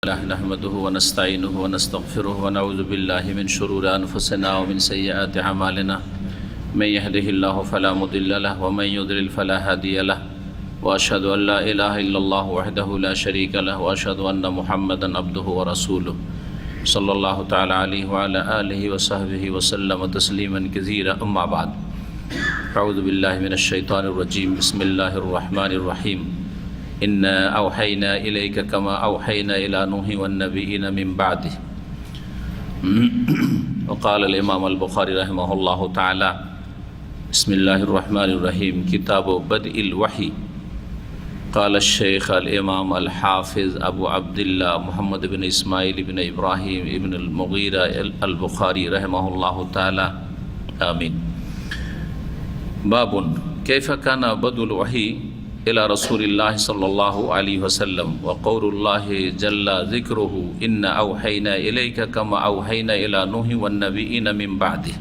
نحمده ونستعينه ونستغفره ونعوذ بالله من شرور أنفسنا ومن سيئات أعمالنا من يهده الله فلا مضل له ومن يضلل فلا هادي له وأشهد أن لا إله إلا الله وحده لا شريك له وأشهد أن محمدا عبده ورسوله صلى الله تعالى عليه وعلى آله وصحبه وسلم تسليما كثيرا أما بعد أعوذ بالله من الشيطان الرجيم بسم الله الرحمن الرحيم إنا أوحينا إليك كما أوحينا إلى نوح والنبيين من بعده وقال الإمام البخاري رحمه الله تعالى بسم الله الرحمن الرحيم كتاب بدء الوحي قال الشيخ الإمام الحافظ أبو عبد الله محمد بن إسماعيل بن إبراهيم بن المغيرة البخاري رحمه الله تعالى آمين باب كيف كان بدء الوحي إلى رسول الله صلى الله عليه وسلم وقول الله جل ذكره إن أوحينا إليك كما أوحينا إلى نوح والنبيين من بعده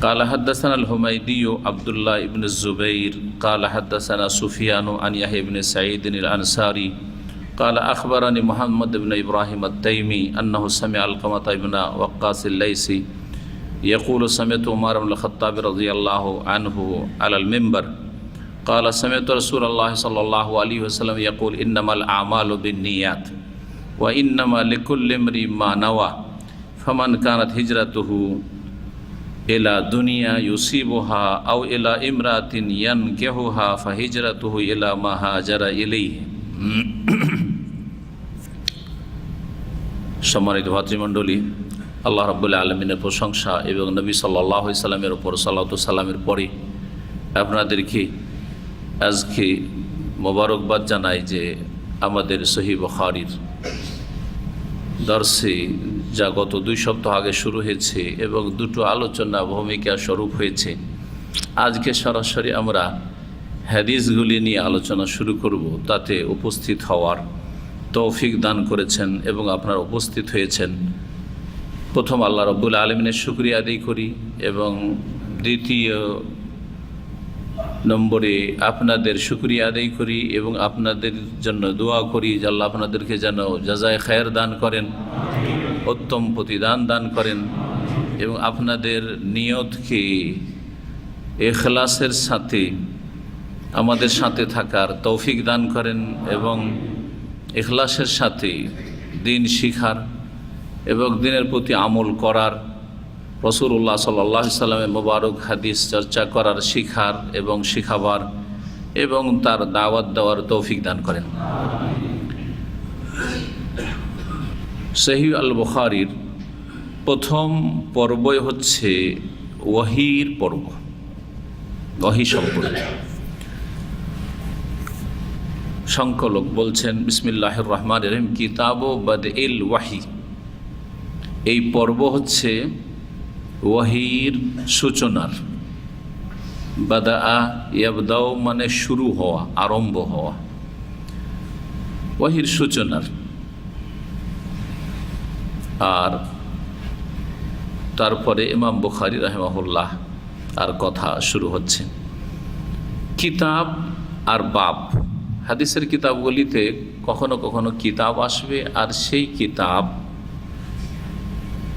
قال حدثنا الحميدي عبد الله بن الزبير قال حدثنا سفيان عن يحيى بن سعيد الأنصاري قال أخبرني محمد بن إبراهيم التيمي أنه سمع علقمة بن وقاص الليثي يقول سمعت عمر بن الخطاب رضي الله عنه على المنبر قال سمعت رسول الله صلى الله عليه وسلم يقول إنما الأعمال بالنيات وإنما لكل امرئ ما نوى فمن كانت هجرته إلى دنيا يصيبها أو إلى امرأة ينكحها فهجرته إلى ما هاجر إليه সম্মানিত ভাতৃমণ্ডলী, আল্লাহ রাব্বুল আলামিনের প্রশংসা এবং নবী সাল্লাল্লাহু আলাইহি সাল্লামের উপর সালাতু সালামের পরে আপনাদেরকে আজকে মোবারকবাদ জানাই যে আমাদের সহিহ বুখারীর দর্শে যা গত 2 সপ্তাহ আগে শুরু হয়েছে এবং দুটো আলোচনা ভূমিকা স্বরূপ হয়েছে, আজকে সরাসরি আমরা হাদিসগুলি নিয়ে আলোচনা শুরু করব। তাতে উপস্থিত হওয়ার তৌফিক দান করেছেন এবং আপনারা উপস্থিত হয়েছেন। প্রথম আল্লাহ রাব্বুল আলামিনের শুকরিয়া আদায় করি এবং দ্বিতীয় নম্বরে আপনাদের শুকরিয়া আদায় করি এবং আপনাদের জন্য দোয়া করি যে আল্লাহ আপনাদেরকে যেন জাযায়ে খায়ের দান করেন, উত্তম প্রতিদান দান করেন এবং আপনাদের নিয়তকে ইখলাসের সাথে আমাদের সাথে থাকার তৌফিক দান করেন এবং ইখলাসের সাথে দিন শিখার এবং দিনের প্রতি আমল করার, রাসূলুল্লাহ সাল্লাল্লাহু আলাইহি সাল্লামের মোবারক হাদিস চর্চা করার, শিখার এবং শিখাবার এবং তার দাওয়াত দেওয়ার তৌফিক দান করেন। সহিহ আল বুখারীর প্রথম পর্বই হচ্ছে ওয়াহির পর্ব, ওয়াহি সম্পর্কে। সংকলক বলছেন বিসমিল্লাহির রহমানির রহিম কিতাবু বাদইল ওয়াহি। এই পর্ব হচ্ছে ওয়াহির সূচনার। বাদাআ ইয়াবদাউ মানে শুরু হওয়া, আরম্ভ হওয়া, ওয়াহির সূচনার। আর তারপরে ইমাম বুখারী রাহিমাহুল্লাহ আর কথা শুরু হচ্ছে। কিতাব আর বাব, হাদিসের কিতাবগুলিতে কখনো কখনো কিতাব আসবে আর সেই কিতাব,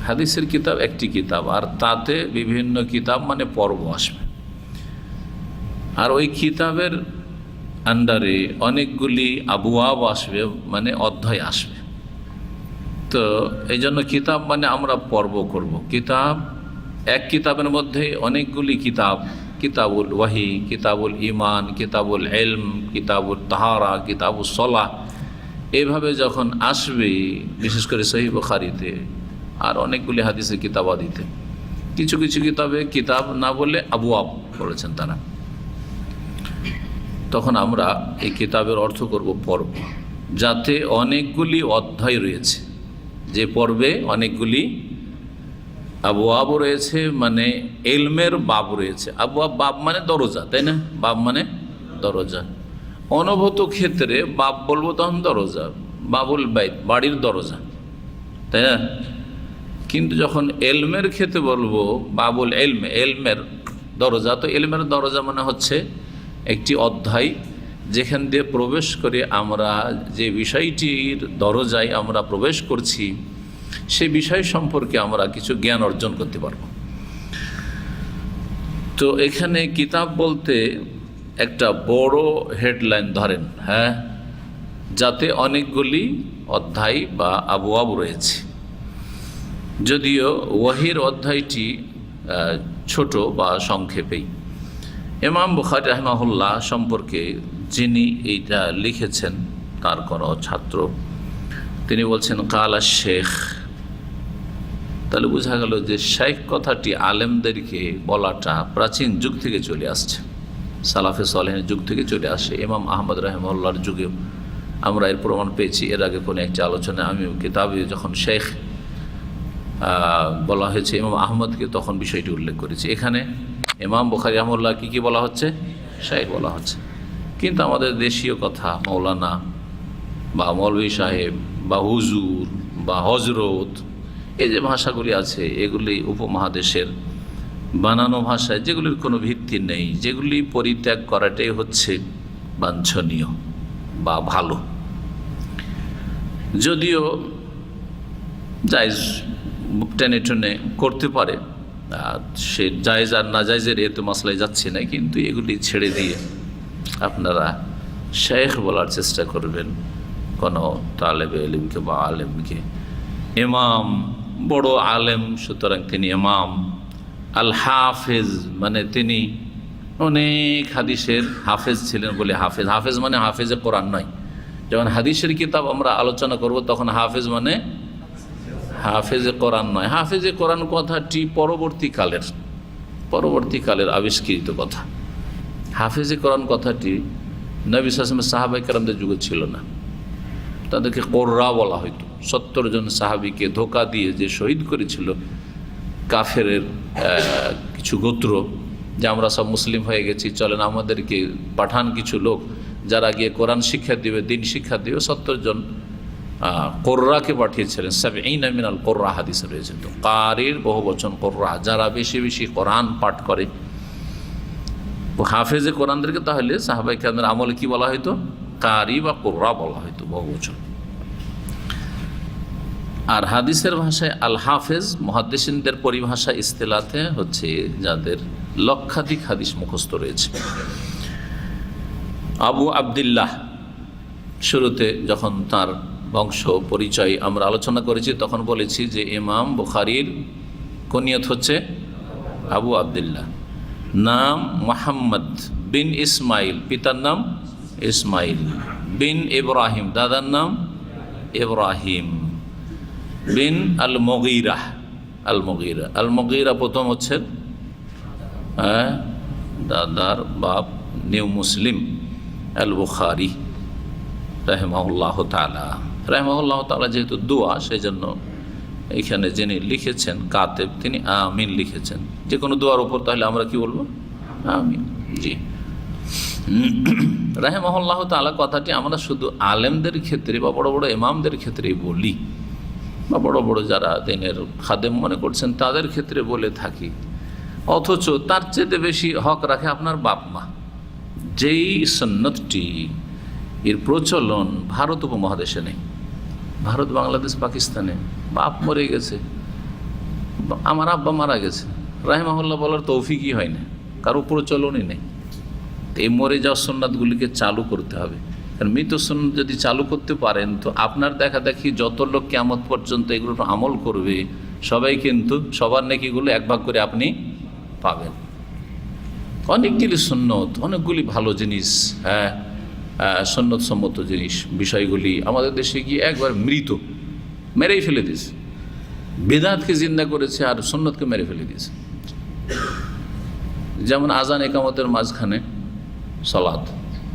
হাদিসের কিতাব একটি কিতাব আর তাতে বিভিন্ন কিতাব মানে পর্ব আসবে। আর ওই কিতাবের আন্ডারে অনেকগুলি আবওয়াব আসবে মানে অধ্যায় আসবে। তো এই জন্য কিতাব মানে আমরা পর্ব করব। কিতাব, এক কিতাবের মধ্যে অনেকগুলি কিতাব, কিতাবুল ওয়াহি, কিতাবুল ঈমান, কিতাবুল ইলম, কিতাবুল তাহারা, কিতাবুল সলাহ, এভাবে যখন আসবে বিশেষ করে সহিহ বুখারীতে আর অনেকগুলি হাদিসের কিতাবাদিতে, কিছু কিছু কিতাবে কিতাব না বলে আবওয়াব বলেছেন তারা, তখন আমরা এই কিতাবের অর্থ করব পর্ব, যাতে অনেকগুলি অধ্যায় রয়েছে। যে পর্বে অনেকগুলি আবওয়াব রয়েছে মানে ইলমের বাব রয়েছে। আবওয়াব, বাব মানে দরজা, তাই না? বাব মানে দরজা। অনুভূত ক্ষেত্রে বাব বলবো তখন দরজা, বাবুল বাইত, বাড়ির দরজা, তাই না? কিন্তু যখন এলমের ক্ষেত্রে বলবো বাবুল এলমে, এলমের দরজা, তো এলমের দরজা মানে হচ্ছে একটি অধ্যায় যেখান দিয়ে প্রবেশ করে আমরা যে বিষয়টির দরজায় আমরা প্রবেশ করছি সে বিষয় সম্পর্কে আমরা কিছু জ্ঞান অর্জন করতে পারব। তো এখানে কিতাব বলতে একটা বড় হেডলাইন ধরেন, হ্যাঁ, যাতে অনেকগুলি অধ্যায় বা আবওয়াব রয়েছে। যদিও ওয়াহির অধ্যায়টি ছোট বা সংক্ষেপেই। ইমাম বুখারী রাহিমাহুল্লাহ সম্পর্কে যিনি এইটা লিখেছেন তার কোনো ছাত্র, তিনি বলছেন কালা শেখ। তাহলে বোঝা গেল যে শেখ কথাটি আলেমদেরকে বলাটা প্রাচীন যুগ থেকে চলে আসছে, সালাফে সালেহের যুগ থেকে চলে আসে। ইমাম আহমদ রাহিমাহুল্লাহর যুগেও আমরা এর প্রমাণ পেয়েছি। এর আগে কোনো একটি আলোচনায় আমি কিতাবে যখন শেখ বলা হয়েছে ইমাম আহমদকে, তখন বিষয়টি উল্লেখ করেছি। এখানে ইমাম বুখারী রাহিমাহুল্লাহ কি বলা হচ্ছে? শেখ বলা হচ্ছে। কিন্তু আমাদের দেশীয় কথা মৌলানা বা মৌলভী সাহেব বা হুজুর বা হজরত, এই যে ভাষাগুলি আছে এগুলি উপমহাদেশের বানানো ভাষায়, যেগুলির কোনো ভিত্তি নেই, যেগুলি পরিত্যাগ করাটাই হচ্ছে বাঞ্ছনীয় বা ভালো। যদিও জায়েজ টেনে টেনে করতে পারে, সে জায়েজ আর না জায়েজের এতে মশলায় যাচ্ছে না, কিন্তু এগুলি ছেড়ে দিয়ে আপনারা শেখ বলার চেষ্টা করবেন কোনো তালেবে ইলমকে বা আলেমকে। ইমাম বড় আলেম, সুতরাং তিনি ইমাম। আল হাফেজ মানে তিনি অনেক হাদিসের হাফেজ ছিলেন বলে হাফেজ। হাফেজ মানে হাফেজে কোরআন নয়। যখন হাদিসের কিতাব আমরা আলোচনা করব তখন হাফেজ মানে হাফেজে কোরআন নয়। হাফেজে কোরআন কথাটি পরবর্তীকালের আবিষ্কৃত কথা। হাফেজে কোরআন কথাটি নবী সাল্লাল্লাহু আলাইহি ওয়াসাল্লাম সাহাবায়ে কেরামদের যুগে ছিল না। তাদেরকে কোররা বলা হইতো। 70 জন সাহাবীকে ধোঁকা দিয়ে যে শহীদ করেছিল কাফেরের কিছু গোত্র, যে আমরা সব মুসলিম হয়ে গেছি, চলেন আমাদেরকে পাঠান কিছু লোক যারা গিয়ে কোরআন শিক্ষা দিবে, দিন শিক্ষা দিবে। 70 জন কোররাকে পাঠিয়েছিলেন। 70 মিনাল কোররা হাদিসে রয়েছে। তো কারির বহু বচন কোররা, যারা বেশি বেশি কোরআন পাঠ করে। হাফেজে কোরআনদেরকে তাহলে সাহাবায়ে কেরামদের আমলে কি বলা হয়তো? কারি বা কোররা বলা হয়তো, বহু বচন। আর হাদিসের ভাষায় আল হাফেজ, মুহাদ্দিসিনদের পরিভাষা ইস্তিলাতে হচ্ছে যাদের লক্ষাধিক হাদিস মুখস্থ রয়েছে। আবু আবদুল্লাহ, শুরুতে যখন তার বংশ পরিচয় আমরা আলোচনা করেছি তখন বলেছি যে ইমাম বুখারীর কুনিয়ত হচ্ছে আবু আবদুল্লাহ, নাম মুহাম্মদ বিন ইসমাইল, পিতার নাম ইসমাইল, বিন ইব্রাহিম, দাদার নাম ইব্রাহিম, বিন আল মুগীরা। আল মুগীরা প্রথম হচ্ছে দাদার বাপ নিউ মুসলিম আল বুখারী রাহিমাহুল্লাহ তাআলা। রাহিমাহুল্লাহ তাআলা যেহেতু দোয়া, সেই জন্য এইখানে যিনি লিখেছেন কাতেব, তিনি আমিন লিখেছেন। যে কোনো দোয়ার উপর তাহলে আমরা কি বলবো? আমিন। জি, রাহিমাহুল্লাহ তাআলা কথাটি আমরা শুধু আলেমদের ক্ষেত্রে বা বড় বড় ইমামদের ক্ষেত্রেই বলি, বা বড় বড় যারা দিনের খাদেম মনে করছেন তাদের ক্ষেত্রে বলে থাকি। অথচ তার চেয়ে বেশি হক রাখে আপনার বাপ মা। যেই সুন্নতটি এর প্রচলন ভারত উপমহাদেশে নেই, ভারত, বাংলাদেশ, পাকিস্তানে বাপ মরে গেছে, আমার আব্বা মারা গেছে, রাহিমাহুল্লাহ বলার তৌফিকই হয় না, কারো প্রচলনই নেই। এই মরে যাওয়া সুন্নাতগুলিকে চালু করতে হবে। কারণ মৃত সুন্নাত যদি চালু করতে পারেন তো আপনার দেখা দেখি যত লোক কিয়ামত পর্যন্ত এগুলো আমল করবে সবাই কিন্তু সবার নেকিগুলো এক ভাগ করে আপনি পাবেন। অনেকগুলি সুন্নত, অনেকগুলি ভালো জিনিস, হ্যাঁ, সুন্নত সম্মত জিনিস, বিষয়গুলি আমাদের দেশে গিয়ে একবার মৃত, মেরেই ফেলে দিয়েছে। বেদাতকে জিন্দা করেছে আর সুন্নতকে মেরে ফেলে দিয়েছে। যেমন আজান একামতের মাঝখানে সালাত,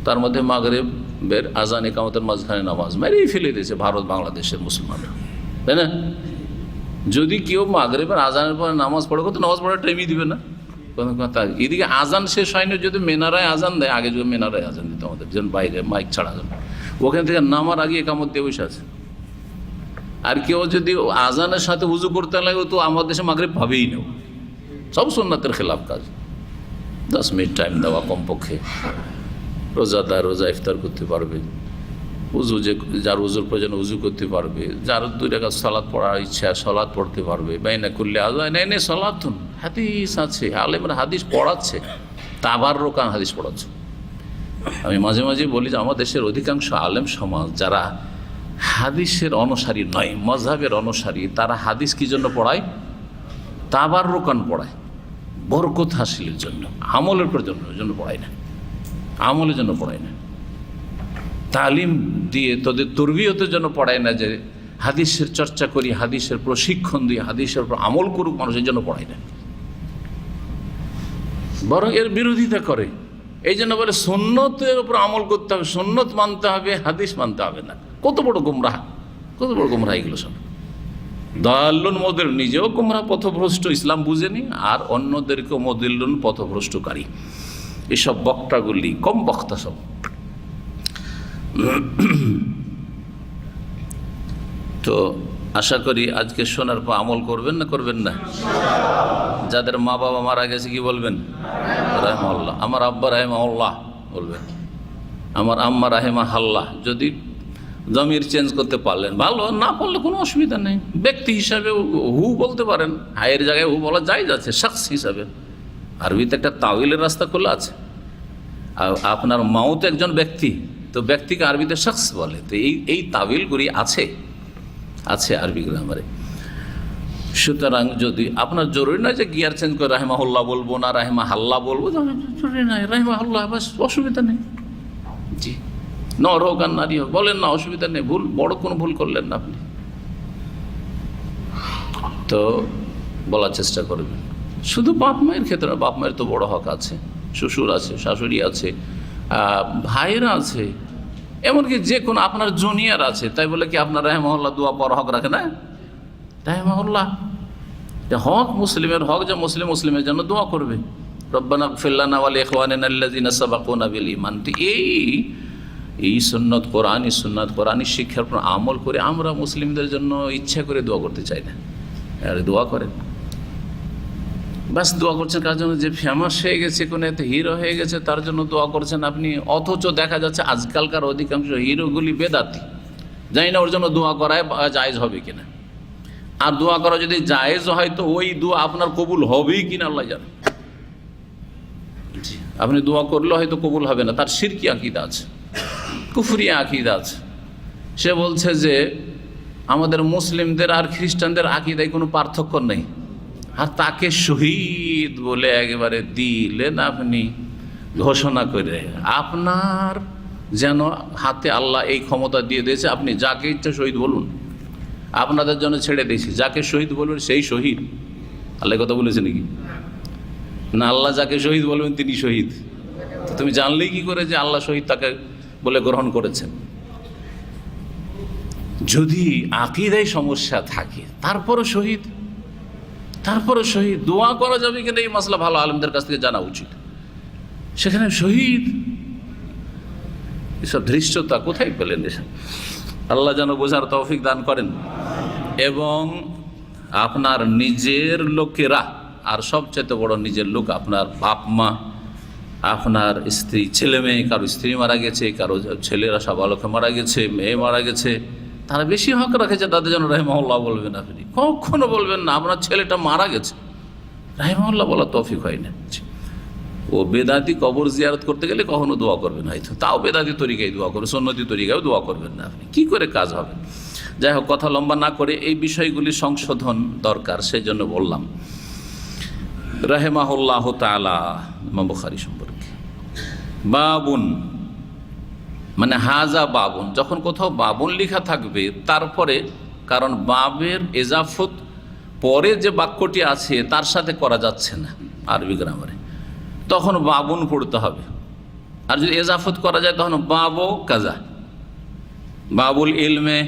তার মধ্যে মাগরিবের আজান একামতের মাঝখানে নামাজ, মেরেই ফেলে দিয়েছে ভারত বাংলাদেশের মুসলমানরা, তাই না? যদি কেউ মাগরিবের আজানের পরে নামাজ পড়ে, তো নামাজ পড়ার টাইমই দিবে না। এদিকে আজান শেষ হয়নি, যদি মেনারায় আজান দেয়, আগে যদি মেনারায় আজান দিত আমাদের, যেন বাইরে মাইক ছাড়া আজান, ওখান থেকে নামার আগে একামত দিয়ে বসে আছে। আর কেউ যদি আজানের সাথে উজু করতে লাগে তো আমাদের দেশে মাগরিব ভাবেই নেও, সব সুন্নাতের খেলাফ কাজ। 10 মিনিট টাইম দেওয়া কমপক্ষে, রোজাদার রোজা ইফতার করতে পারবে, উজু যার উজুর প্রয়োজন উজু করতে পারবে, যার 2 রাকাত সালাত পড়ার ইচ্ছা সালাত পড়তে পারবে। বাইনা করলে আজাইনাইনে সালাতুন, হাদিস আছে, আলেমরা হাদিস পড়াচ্ছে, তাবাররুকান হাদিস পড়াচ্ছে। আমি মাঝে মাঝে বলি যে আমার দেশের অধিকাংশ আলেম সমাজ যারা হাদিসের অনুসারী নয়, মযহাবের অনুসারী, তারা হাদিস কি জন্য পড়ায়? তাবাররুকান পড়ায়, বরকত হাসিলের জন্য, আমলের জন্য পড়ায় না, আমলের জন্য পড়ায় না, তালিম দিয়ে তোদের তরবিয়তের জন্য পড়ায় না, যে হাদিসের চর্চা করি, হাদিসের প্রশিক্ষণ দিয়ে হাদিসের উপর আমল করুক মানুষের জন্য পড়ায় না, বরং এর বিরোধিতা করে। এই জন্য বলে সুন্নতের উপর আমল করতে হবে, সুন্নত মানতে হবে, হাদিস মানতে হবে না। কত বড় গুমরাহ, কত বড় গুমরাহ এগুলো সব। দাল্লুন মুদিল, নিজেও গুমরাহ পথভ্রষ্ট, ইসলাম বুঝেনি, আর অন্যদেরকেও মুদিল্লুন পথভ্রষ্টকারী। এসব বক্তাগুলি কম বক্তা সব। তো আশা করি আজকে শোনার পর আমল করবেন না করবেন না? যাদের মা বাবা মারা গেছে কি বলবেন? রাহিমাহুল্লাহ। আমার আব্বা রাহিমাহুল্লাহ বলবেন, আমার আম্মা রাহিমাহাল্লাহ। যদি জমির চেঞ্জ করতে পারলেন ভালো, না পারলে কোনো অসুবিধা নেই। ব্যক্তি হিসাবে হু বলতে পারেন, হায়ের জায়গায় হু বলা যায় যাচ্ছে, শখস হিসাবে। আরবিতে একটা তাওয়িলের রাস্তা খোলা আছে। আর আপনার মাও তো একজন ব্যক্তি, তো ব্যক্তিকে আরবিতে শখস বলে। তো এই তাওয়িলগুলি আছে আরবি গ্রামারে। সুতরাং যদি আপনার জরুরি নয় যে গিয়ার চেঞ্জ করে রাহিমাহুল্লাহ বলবো না রাহিমাহাল্লাহ বলবো, জরুরি নয়, রাহিমাহুল্লাহ বাস, অসুবিধা নেই। জি, নর হোক আর নারী হোক বলেন না, অসুবিধা নেই। বড় কোনো ভুল করলেন না আপনি, তো বলার চেষ্টা করবেন। শুধু বাপ মায়ের ক্ষেত্রে, বাপ মায়ের তো বড় হক আছে, শ্বশুর আছে, শাশুড়ি আছে, ভাইয়েরা আছে, এমনকি যে কোনো আপনার জুনিয়র আছে। তাই বলে কি আপনার রাহিমাহুল্লাহ দোয়া পর হক রাখে না? রাহিমাহুল্লাহ হক, মুসলিমের হক, যে মুসলিমের জন্য দোয়া করবে, রব্বানা ইগফির লানা ওয়া লিইখওয়ানিনা আল্লাযিনা সাবাকুনা বিল ঈমান। এই সুন্নত কোরআনী শিক্ষার উপর আমল করে আমরা মুসলিমদের জন্য ইচ্ছা করে দোয়া করতে চাই না। আর দোয়া করেন, বাস দোয়া করছেন কার জন্য? যে ফেমাস হয়ে গেছে, কোনো এতে হিরো হয়ে গেছে, তার জন্য দোয়া করছেন আপনি। অথচ দেখা যাচ্ছে আজকালকার অধিকাংশ হিরোগুলি বেদাতি। জানি না ওর জন্য দোয়া করায় জায়েজ হবে কিনা। আর দোয়া করা যদি জায়েজ হয় তো ওই দোয়া আপনার কবুল হবেই কিনা আল্লাহ জানে। আপনি দোয়া করলে হয়তো কবুল হবে না, তার শিরকি আকীদা আছে, কুফরি আকীদা আছে। সে বলছে যে আমাদের মুসলিমদের আর খ্রিস্টানদের আকীদায় কোনো পার্থক্য নেই, আর তাকে শহীদ বলে একেবারে দিলেন আপনি ঘোষণা করে। আপনার যেন হাতে আল্লাহ এই ক্ষমতা দিয়ে দিয়েছে, আপনি যাকে ইচ্ছা শহীদ বলুন, আপনাদের জন্য ছেড়ে দিয়েছি, যাকে শহীদ বলবেন সেই শহীদ। আল্লাহ কথা বলেছে নাকি? না, আল্লাহ যাকে শহীদ বলবেন তিনি শহীদ। তো তুমি জানলেই কি করে যে আল্লাহ শহীদ তাকে বলে গ্রহণ করেছেন? যদি আকীদায় সমস্যা থাকে তারপরও শহীদ, দোয়া করা যাবে কিনা এই মাসলা ভালো আলেমদের কাছ থেকে জানা উচিত। সেখানে শহীদ, এসব ধৃষ্টতা কোথায় পেলেন? এসব আল্লাহ যেন বোঝার তৌফিক দান করেন। এবং আপনার নিজের লোকেরা, আর সবচেয়ে বড় নিজের লোক আপনার বাপ মা, আপনার স্ত্রী, ছেলে মেয়ে, কারো স্ত্রী মারা গেছে, কারো ছেলেরা সাবালকে মারা গেছে, মেয়ে মারা গেছে, তারা বেশি হক রাখেছে, তাদের জন্য রাহিমাহুল্লাহ বলবেন আপনি। কখনো বলবেন না আপনার ছেলেটা মারা গেছে, রাহিমাহুল্লাহ বলা তৌফিক হয় না। ও বেদাতি কবর জিয়ারত করতে গেলে কখনো দোয়া করবেন, হয়তো তাও বেদাতি তরিকায় দোয়া করবে, সুন্নতি তরিকায় দোয়া করবেন না আপনি। কি করে কাজ হবে? যাই হোক, কথা লম্বা না করে এই বিষয়গুলি সংশোধন দরকার, সেই জন্য বললাম। রাহিমাহুল্লাহ তাআলা ইমাম বুখারী সম্পর্কে বাবুন, মানে হাজা বাবুন, যখন কোথাও বাবুন লেখা থাকবে তারপরে, কারণ বাবের এজাফত পরে যে বাক্যটি আছে তার সাথে করা যাচ্ছে না আরবি গ্রামারে, তখন বাবুন পড়তে হবে। আর যদি এজাফত করা যায় তখন বাবু কাজা, বাবুল ইলমে,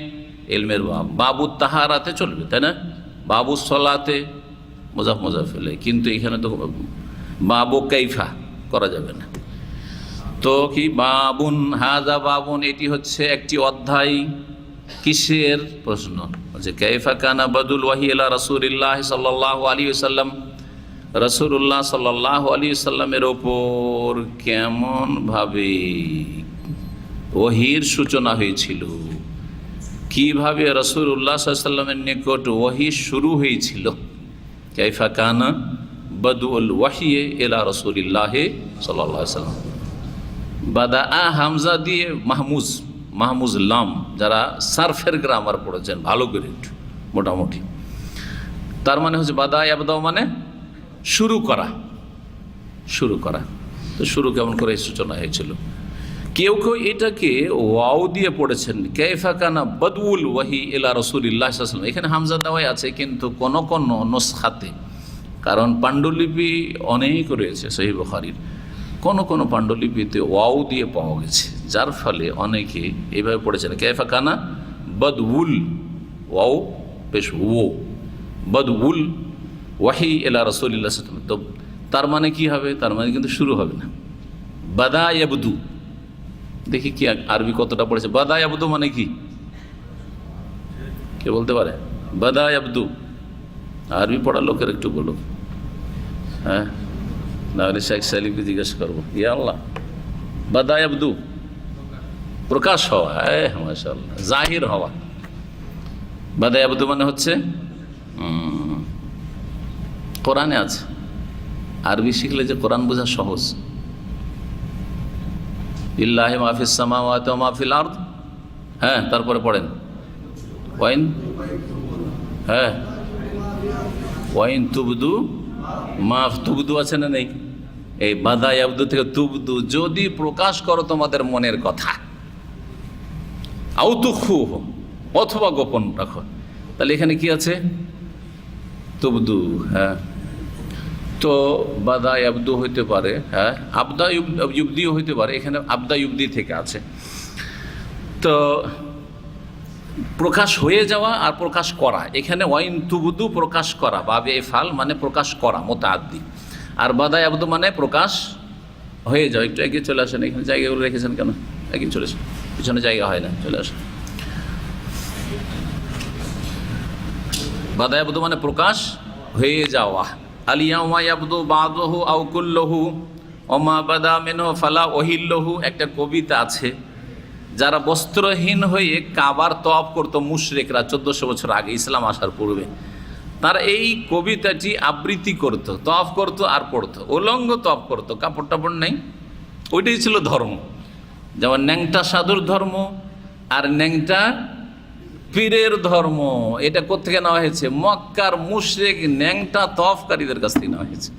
ইলমের বাব, বাবু তাহারাতে চলবে, তাই না? বাবু সলাতে মোজাফেলে, কিন্তু এখানে তো বাবু কাইফা করা যাবে না। তো কি বাবুন, হাজা বাবুন, এটি হচ্ছে একটি অধ্যায়। কিসের প্রশ্ন? যে কাইফা কানা বাদুল ওয়াহি ইলা রাসূলিল্লাহ সাল্লাল্লাহু আলাইহি ওয়াসাল্লাম, রাসূলুল্লাহ সাল্লাল্লাহু আলাইহি সাল্লামের ওপর কেমনভাবে ওহীর সূচনা হয়েছিল, কিভাবে রাসূলুল্লাহ সাল্লাল্লাহু আলাইহি সাল্লামের নিকট ওহী শুরু হয়েছিল। কাইফা কানা বাদউল ওয়াহয়ি ইলা রাসূলিল্লাহ সাল্লাল্লাহু আলাইহি সাল্লাম। বাদা হামজা দিয়ে মাহমুজ লাম, যারা সারফের গ্রামার পড়েছেন ভালো করে একটু মোটামুটি, তার মানে হচ্ছে বাদা ইয়াবদাও মানে শুরু করা। তো শুরু কেমন করে সূচনা হয়েছিল? কেউ কেউ এটাকে ওয়াও দিয়ে পড়েছেন, কাইফা কানা বাদউল ওয়াহয়ি ইলা রাসূলিল্লাহ সাল্লাল্লাহু আলাইহি ওয়াসাল্লাম। এখানে হামজা দেওয়াই আছে, কিন্তু কোন নুসখাতে, কারণ পাণ্ডুলিপি অনেক রয়েছে সহিহ বুখারীর, কোন পাণ্ডুলিপিতে ওয়াও দিয়ে পাওয়া গেছে, যার ফলে অনেকে এইভাবে পড়েছেন কাইফা কানা বাদউল, ওয়াও পেশ ও, বাদউল ওয়াহয়ি ইলা রাসূলিল্লাহ সাল্লাল্লাহু আলাইহি ওয়াসাল্লাম। তো তার মানে কি হবে? তার মানে কিন্তু শুরু হবে না। বাদা ইয়াবদু, দেখি কি আরবি কতটা পড়েছে। বাদা ইয়াবদু মানে কি, কে বলতে পারে? বাদা ইয়াবদু আরবি পড়া লোকের একটু বলো। হ্যাঁ, নাহলে শেখ সালিমকে জিজ্ঞাসা করবো। ইয়া আল্লাহ, বাদা ইয়াবদু প্রকাশ হওয়া, মাশাআল্লাহ, জাহির হওয়া। বাদা ইয়াবদু মানে হচ্ছে কোরআনে আছে। আরবি শিখলে যে কোরআন বোঝা সহজ। লিল্লাহি মা ফিস সামাওয়াতি ওয়া মা ফিল আরদ। হ্যাঁ, তারপরে পড়েন ওয়াইন, হ্যাঁ, ওয়াইন তুবদু মা, তুবদু আছে না নেই? এই বাদা ইয়াবদু থেকে তুবদু, যদি প্রকাশ করো তোমাদের মনের কথা, আও তুখফুহু, অথবা গোপন রাখো। তাহলে এখানে কি আছে? তুবদু। হ্যাঁ, তো বাদা ইয়াবদু হইতে পারে, হ্যাঁ, আবদা ইউবদিও হইতে পারে। এখানে আবদা ইউবদি থেকে আছে। তো প্রকাশ হয়ে যাওয়া আর প্রকাশ করা, এখানে ওয়াইন তুবদু প্রকাশ করা, বাবে ফাল মানে প্রকাশ করা মুতাআদ্দি, আর বাদা ইয়াবদু মানে প্রকাশ হয়ে যাওয়া। একটু এগিয়ে চলে আসেন, এখানে জায়গাগুলো রেখেছেন কেন? এগিয়ে চলে আসেন, পিছনে জায়গা হয় না, চলে আসেন। বাদা ইয়াবদু মানে প্রকাশ হয়ে যাওয়া। আল ইয়াউমা ইয়াবদু বাদুহু আও কুল্লুহু ওমা বাদা মিনহু ফালা উহিল্লুহু। একটা কবিতা আছে, যারা বস্ত্রহীন হয়ে কাবার তওয়াফ করতো মুশরিকরা 1400 বছর আগে, ইসলাম আসার পূর্বে, তারা এই কবিতাটি আবৃত্তি করতো, তওয়াফ করতো আর পড়তো, উলঙ্গ তওয়াফ করতো, কাপড় টাপড় নেই। ওইটাই ছিল ধর্ম। যেমন ন্যাংটা সাধুর ধর্ম আর ন্যাংটা পীরের ধর্ম, এটা কোত্থেকে নেওয়া হয়েছে? মক্কার মুশরিক ন্যাংটা তওয়াফকারীদের কাছ থেকে নেওয়া হয়েছে।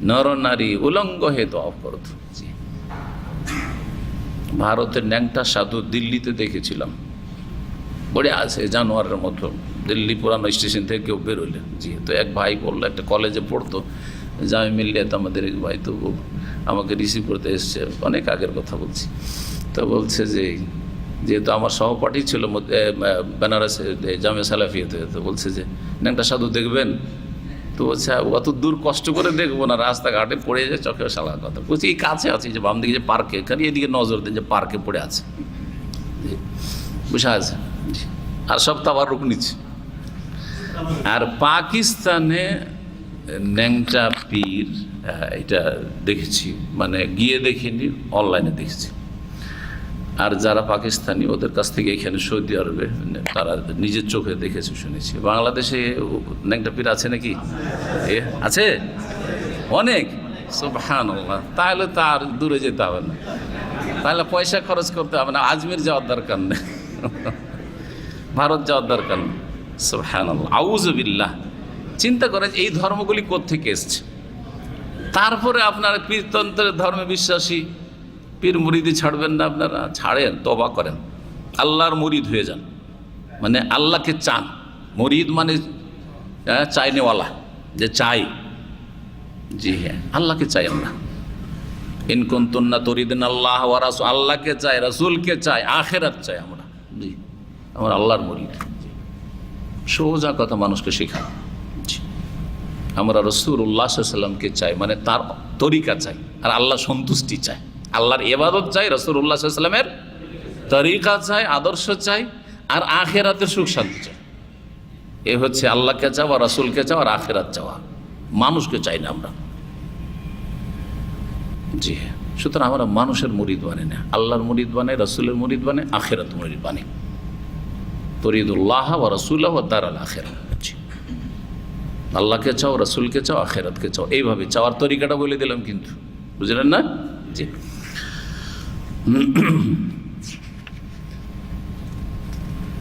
নর নারী উলঙ্গ হয়ে তওয়াফ করত। ভারতের ন্যাংটা সাধু দিল্লিতে দেখেছিলাম, পড়ে আছে জানোয়ারের মতো, দিল্লি পুরানো স্টেশন থেকে কেউ বেরোলেন। জি, তো এক ভাই বললো, একটা কলেজে পড়তো, জামে মিল্লিয়াতে, আমাদের এক ভাই, তো আমাকে রিসিভ করতে এসছে, অনেক আগের কথা বলছি। তো বলছে যে, যেহেতু আমার সহপাঠী ছিল বেনারসে জামে সালাফিয়াতে, তো বলছে যে ন্যাংটা সাধু দেখবেন? তো বলছে অত দূর কষ্ট করে দেখবো না, রাস্তাঘাটে পড়ে যায়, চোখে সালার কথা বলছি। এই কাছে আছে, যে বাম দিকে যে পার্কে, এখানে এদিকে নজর দেন যে পার্কে পড়ে আছে, বুঝা আছে। আর সব তো আবার রুক নিচ্ছে। আর পাকিস্তানে ন্যাংটা পীর, এটা দেখেছি, মানে গিয়ে দেখিনি, অনলাইনে দেখেছি। আর যারা পাকিস্তানি, ওদের কাছ থেকে এখানে সৌদি আরবে তারা নিজের চোখে দেখেছে, শুনেছি। বাংলাদেশে ন্যাংটা পীর আছে নাকি? আছে অনেক, সুবহানাল্লাহ। তাহলে তার দূরে যেতে হবে না, তাহলে পয়সা খরচ করতে হবে না, আজমির যাওয়ার দরকার নেই, ভারত যাওয়ার দরকার নেই। সুবহানাল্লাহ, আউযু বিল্লাহ। চিন্তা করেন এই ধর্মগুলি কোত্থেকে এসছে। তারপরে আপনারা পীরতন্ত্রের ধর্মে বিশ্বাসী, পীর মুরিদি ছাড়বেন না আপনারা? ছাড়েন, তওবা করেন, আল্লাহর মুরিদ হয়ে যান, মানে আল্লাহকে চান। মুরিদ মানে চাইনেওয়ালা, যে চাই। জি হ্যাঁ, আল্লাহকে চাই আমরা। ইন কুনতুন্না তুরিদিন আল্লাহ ওয়া রাসূল, আল্লাহকে চাই, রাসূলকে চাই, আখিরাত চাই আমরা। জি, আমরা আল্লাহর মুরিদ। সোজা কথা মানুষকে শেখান। জি, আমরা রাসূলুল্লাহ সাল্লাল্লাহু আলাইহি ওয়াসাল্লামকে চাই, মানে তার তরিকা চাই, আর আল্লাহ সন্তুষ্টি চাই, আল্লাহর ইবাদত চাই, রাসূলুল্লাহ সাল্লাল্লাহু আলাইহি ওয়াসাল্লামের তরিকা চাই, আদর্শ চাই, আর আখিরাতের সুখ শান্তি চাই। এ হচ্ছে আল্লাহকে চাওয়া, রাসূলকে চাওয়া, আর আখিরাত চাওয়া। মানুষকে চাই না আমরা। জি হ্যাঁ, সুতরাং আমরা মানুষের মুরিদ বানে না, আল্লাহর মুরিদ বানে, রসুলের মুরিদ বানে, আখেরাত মুরিদ বানে। তরিদুল্লাহ ওয়া রাসূলাহু ওয়া দারাল আখিরাহ। আল্লাহকে চাও, রসুলকে চাও, আখেরাতকে চাও, এইভাবে চাওয়ার তরিকাটা বলে দিলাম, কিন্তু বুঝলেন না? জি।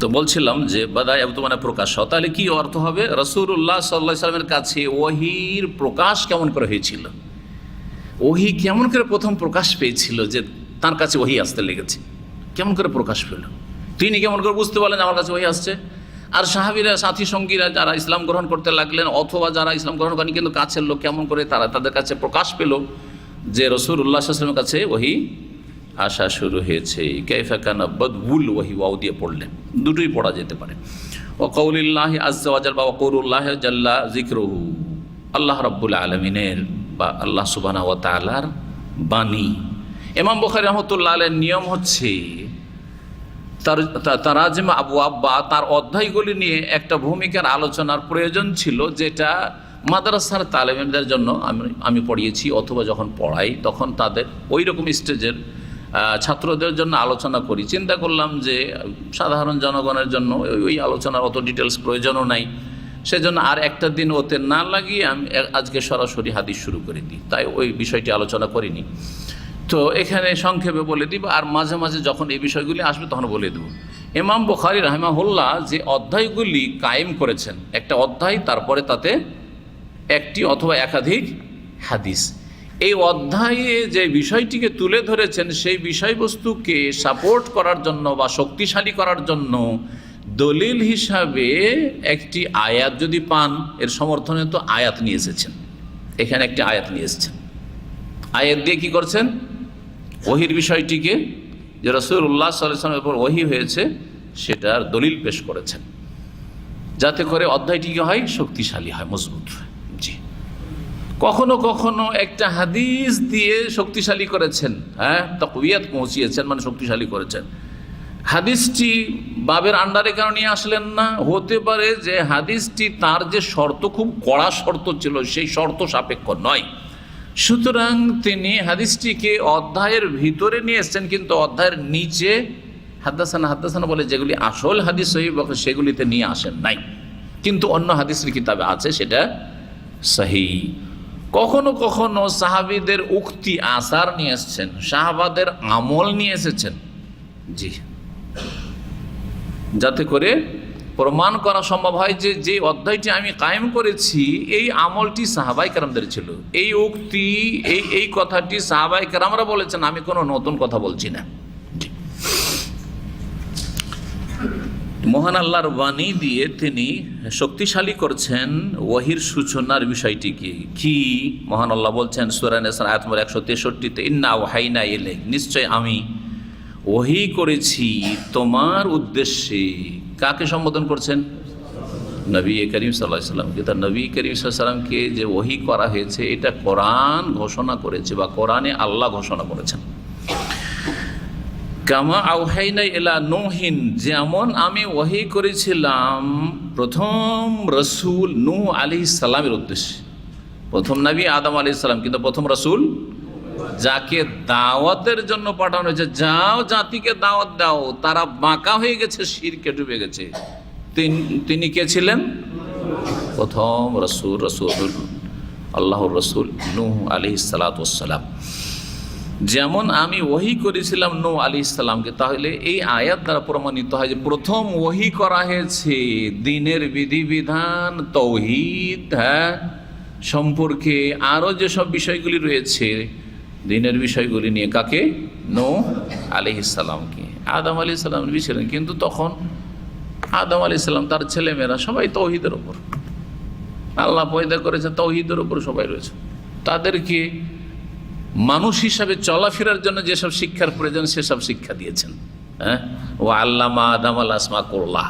তো বলছিলাম যে বাদায় মানে প্রকাশ, তাহলে কি অর্থ হবে? রাসূলুল্লাহ সাল্লাল্লাহু আলাইহি ওয়াসাল্লামের কাছে ওহীর প্রকাশ কেমন করে হয়েছিল, ওহী কেমন করে প্রথম প্রকাশ পেয়েছিল, যে তার কাছে ওহী আসতে লেগেছে, কেমন করে প্রকাশ পেল, তিনি কেমন করে বুঝতে পারলেন আমার কাছে ওহী আসছে? আর সাহাবীরা, সাথী সঙ্গীরা যারা ইসলাম গ্রহণ করতে লাগলেন, অথবা যারা ইসলাম গ্রহণ করেন কিন্তু কাছের লোক, কেমন করে তাদের কাছে প্রকাশ পেল যে রাসূলুল্লাহ সাল্লাল্লাহু আলাইহি ওয়াসাল্লামের কাছে ওহী আসা শুরু হয়েছে? কাইফা কানা বাদউল ওহী, ওয়াও দিয়ে পড়লেন, দুটোই পড়া যেতে পারে। ওয়া কাউলিল্লাহি আযজা ওয়া জাল্লা, ওয়া কাউলুল্লাহি জাল্লা যিকরুহু, আল্লাহ রাব্বুল আলামিনের বা আল্লাহ সুবহানাহু ওয়া তাআলার বাণী। ইমাম বুখারী রাহমাতুল্লাহ আলাইহির নিয়ম হচ্ছে তারাজিম আবওয়াব বা তার অধ্যায়গুলি নিয়ে একটা ভূমিকার আলোচনার প্রয়োজন ছিল, যেটা মাদ্রাসার তালেবেদের জন্য আমি পড়িয়েছি, অথবা যখন পড়াই তখন তাদের ওই রকম স্টেজের ছাত্রদের জন্য আলোচনা করি। চিন্তা করলাম যে সাধারণ জনগণের জন্য ওই আলোচনার অত ডিটেলস প্রয়োজনও নাই, সেজন্য আর একটা দিন ওতে না লাগিয়ে আমি আজকে সরাসরি হাদিস শুরু করে দিই, তাই ওই বিষয়টি আলোচনা করিনি। তো এখানে সংক্ষেপে বলে দিব, আর মাঝে মাঝে যখন এই বিষয়গুলি আসবে তখন বলে দেব। ইমাম বুখারী রাহিমাহুল্লাহ যে অধ্যায়গুলি কায়েম করেছেন, একটা অধ্যায়, তারপরে তাতে একটি অথবা একাধিক হাদিস, এই অধ্যায়ে যে বিষয়টিকে তুলে ধরেছেন সেই বিষয়বস্তুকে সাপোর্ট করার জন্য বা শক্তিশালী করার জন্য দলিল হিসাবে একটি আয়াত যদি পান, এর সমর্থনে তো আয়াত নিয়ে এসেছেন, এখানে একটি আয়াত নিয়ে এসেছেন। আয়াত দিয়ে কী করছেন? ওহীর বিষয়টিকে, যে রাসূলুল্লাহ সাল্লাল্লাহু আলাইহি ওয়াসাল্লামের উপর ওহী হয়েছে, সেটার দলিল পেশ করেছেন, যাতে করে অধ্যায়টিকে হয় শক্তিশালী হয়, মজবুত হয়। জি, কখনো কখনো একটা হাদিস দিয়ে শক্তিশালী করেছেন, হ্যাঁ, তাকওয়িয়াত পৌঁছিয়েছেন, মানে শক্তিশালী করেছেন। হাদিসটি বাবের আন্ডারে কেন নিয়ে আসলেন না? হতে পারে যে হাদিসটি তার যে শর্ত, খুব কড়া শর্ত ছিল, সেই শর্ত সাপেক্ষ নয়, সুতরাং তিনি হাদিসটিকে অধ্যায়ের ভিতরে নিয়ে এসেছেন, কিন্তু অধ্যায়ের নিচে হাদ্দাসানা বলে যেগুলি আসল হাদিস সহিহ সেগুলিতে নিয়ে আসেন নাই, কিন্তু অন্য হাদিসের কিতাবে আছে, সেটা সহিহ। কখনো কখনো সাহাবীদের উক্তি আসার নিয়ে এসেছেন, সাহাবাদের আমল নিয়ে এসেছেন, জি, যাতে করে প্রমাণ করা সম্ভব হয় যে যে অধ্যায়টি আমি কায়েম করেছি এই আমলটি সাহাবায়ে কেরামদের ছিল, এই উক্তি, এই কথাটি সাহাবায়ে কেরামরা বলেছেন, আমি কোনো নতুন কথা বলছি না। মহান আল্লাহর বাণী দিয়ে তিনি শক্তিশালী করছেন ওহীর সূচনার বিষয়টিকে। কি মহান আল্লাহ বলছেন সূরা নিসা আয়াত নম্বর 163-তে, ইন্না ওয়াহাইনা ইলাইক, নিশ্চয় আমি ওহী করেছি তোমার উদ্দেশ্যে। কাকে সম্বোধন করছেন? নবী করিম সাল্লাল্লাহু আলাইহি ওয়াসাল্লামকে। তার নবী করিম সাল্লাল্লাহু আলাইহি ওয়াসাল্লামকে যে ওহী করা হয়েছে, এটা কোরআন ঘোষণা করেছে, বা কোরআনে আল্লাহ ঘোষণা করেছেন। কামা আওহাইনা ইলা নূহিন, যেমন আমি ওহী করেছিলাম প্রথম রসুল নূহ আলাইহিস সালামের উদ্দেশ্যে। প্রথম নবী আদম আলাইহিস সালাম, কিন্তু প্রথম রসুল যাকে দাওয়াতের জন্য পাঠানো হয়েছে, যাও জাতিকে দাওয়াত দাও, তারা বাঁকা হয়ে গেছে, শিরকে ডুবে গেছে, তিনি কে ছিলেন? প্রথম রসুল আল্লাহর রসুল নূহ আলাইহিস সালাতু ওয়াস সালাম। যেমন আমি ওহী করেছিলাম নূহ আলাইহিস সালামকে, তাহলে এই আয়াত দ্বারা প্রমাণিত হয় যে প্রথম ওহী করা হয়েছে দ্বীনের বিধিবিধান, তাওহীদ, হ্যাঁ, সম্পর্কে আরও যেসব বিষয়গুলি রয়েছে দ্বীনের বিষয়গুলি নিয়ে। কাকে? নূহ আলাইহিস সালামকে। আদম আলাইহিস সালাম নবী ছিলেন, কিন্তু তখন আদম আলাইহিস সালাম, তার ছেলেমেয়েরা সবাই তাওহীদের ওপর, আল্লাহ পয়দা করেছে তাওহীদের ওপর সবাই রয়েছে। তাদেরকে মানুষ হিসাবে চলাফেরার জন্য যেসব শিক্ষার প্রয়োজন সেসব শিক্ষা দিয়েছেন। হ্যাঁ, ও আল্লামা আদম আল আসমা কুল্লাহ,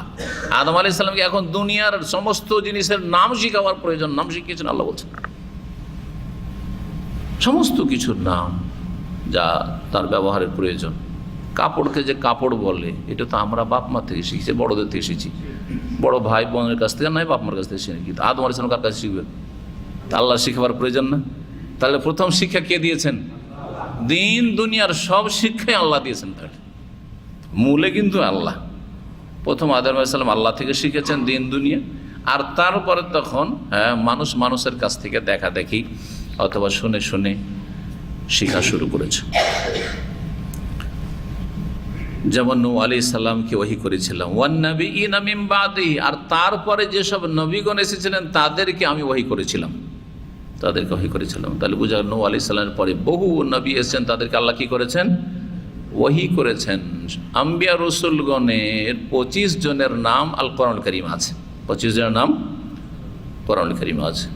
আদম আলাইহিস সালামকে এখন দুনিয়ার সমস্ত জিনিসের নাম শিখাবার প্রয়োজন, নাম শিখিয়েছেন আল্লাহ বলছেন, সমস্ত কিছুর নাম যা তার ব্যবহারের প্রয়োজন। কাপড়কে যে কাপড় বলে, এটা তো আমরা বাপ মা থেকে শিখেছি, বড়দের থেকে শিখেছি, বড় ভাই বোনের কাছ থেকে নয়, বাপ মার কাছ থেকে শিখি। কিন্তু আদম আলাইহিস সালাম কার কাছে শিখবেন? তা আল্লাহ শিখাবার প্রয়োজন না? তাহলে প্রথম শিক্ষা কে দিয়েছেন? দিন দুনিয়ার সব শিক্ষাই আল্লাহ দিয়েছেন। তাহলে মূলে কিন্তু আল্লাহ। প্রথম আদম আলাইহিস সালাম আল্লাহ থেকে শিখেছেন দিন দুনিয়া, আর তারপরে তখন মানুষ মানুষের কাছ থেকে দেখা দেখি অথবা শুনে শুনে শিখা শুরু করেছে। যেমন নূহ আলাইহিস সালামকে ওহী করেছিলাম, ওয়ান নাবিয়্যিনা মিন বাদিহি, আর তারপরে যেসব নবীগণ এসেছিলেন তাদেরকে আমি ওহী করেছিলাম, তাদেরকে ওহী করেছিলাম। তাহলে বোঝা গেল নূহ আলাইহিস সালামের পরে বহু নবী এসেছেন, তাদেরকে আল্লাহ কি করেছেন? ওহী করেছেন। আম্বিয়া রসুলগণের 25 জনের নাম আল কোরআনুল কারীম আছে, 25 জনের নাম কোরআনুল কারীম আছে।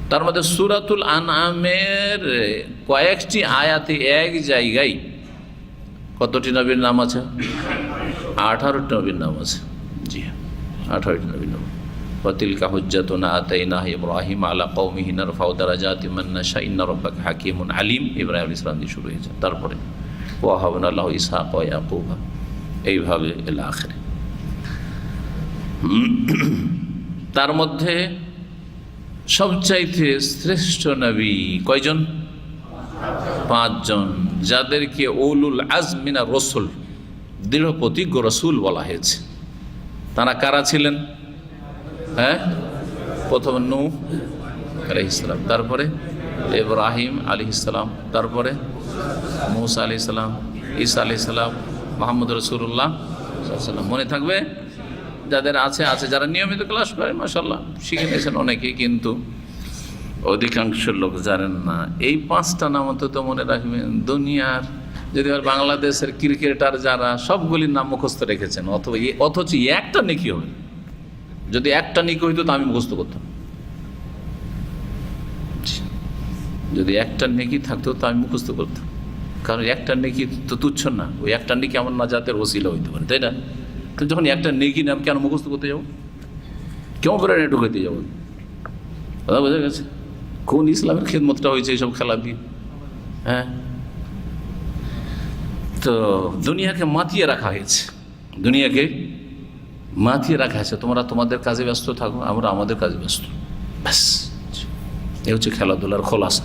তার মধ্যে সূরাতুল আনআমের কয়েকটি আয়াতে এক জায়গায় কতটি নবীর নাম আছে? 18টি নবীর নাম আছে। জি হ্যাঁ, 18টি নবীর নাম। ওয়াতিলকা হুজ্জাতুনা আতাইনাহা ইব্রাহিম আলা কওমিহি নারফাউ দারাজাতিম মান নাশা ইন্না রাব্বাকা হাকীমুন আলীম। ইব্রাহিম আলাইহিস সালাম দিয়ে শুরু হয়েছে, তারপরে ওয়াহাবনা লাহু ইসহাক ওয়া ইয়াকুব, এইভাবে ইলা আখিরে। তার মধ্যে সবচাইতে শ্রেষ্ঠ নবী কয়জন? 5 জন, যাদেরকে উলুল আজম মিনার রসুল, দৃঢ় প্রতিজ্ঞ রসুল বলা হয়েছে। তারা কারা ছিলেন? প্রথম নূহ আলাইহিস সালাম, তারপরে ইব্রাহিম আলাইহিস সালাম, তারপরে মূসা আলাইহিস সালাম, ঈসা আলাইহিস সালাম, মুহাম্মদ রাসূলুল্লাহ সাল্লাল্লাহু আলাইহি ওয়াসাল্লাম। মনে থাকবে? যাদের আছে, যারা নিয়মিত ক্লাস করে মাশাআল্লাহ শিখে নিয়েছেন অনেকেই, কিন্তু অধিকাংশ লোক জানেন না। এই 5টা নাম তো মনে রাখবেন। দুনিয়ার যদি বাংলাদেশের ক্রিকেটার যারা, সবগুলির নাম মুখস্থ রেখেছেন, অথচ একটা নেকি হবে। যদি একটা নেকি হইতো তো আমি মুখস্থ করতাম। যদি একটা নেকি থাকতো তো আমি মুখস্থ করতাম, কারণ একটা নেকি তো তুচ্ছ না। ওই একটা নেকি আমার নাজাতের ওসিলা হইতে পারে, তাই না? তো যখন একটা নেকি নাম কেন মুখস্থ করতে যাবো? কেমন করে ঢুকাইতে যাবো? কথা বোঝা গেছে? কোন ইসলামের খেদমতটা হয়েছে এইসব খেলা দিয়ে? তো দুনিয়াকে মাতিয়ে রাখা হয়েছে, দুনিয়াকে মাতিয়ে রাখা হয়েছে। তোমরা তোমাদের কাজে ব্যস্ত থাকো, আমরা আমাদের কাজে ব্যস্ত, ব্যাস। এ হচ্ছে খেলাধুলার খোলাসা।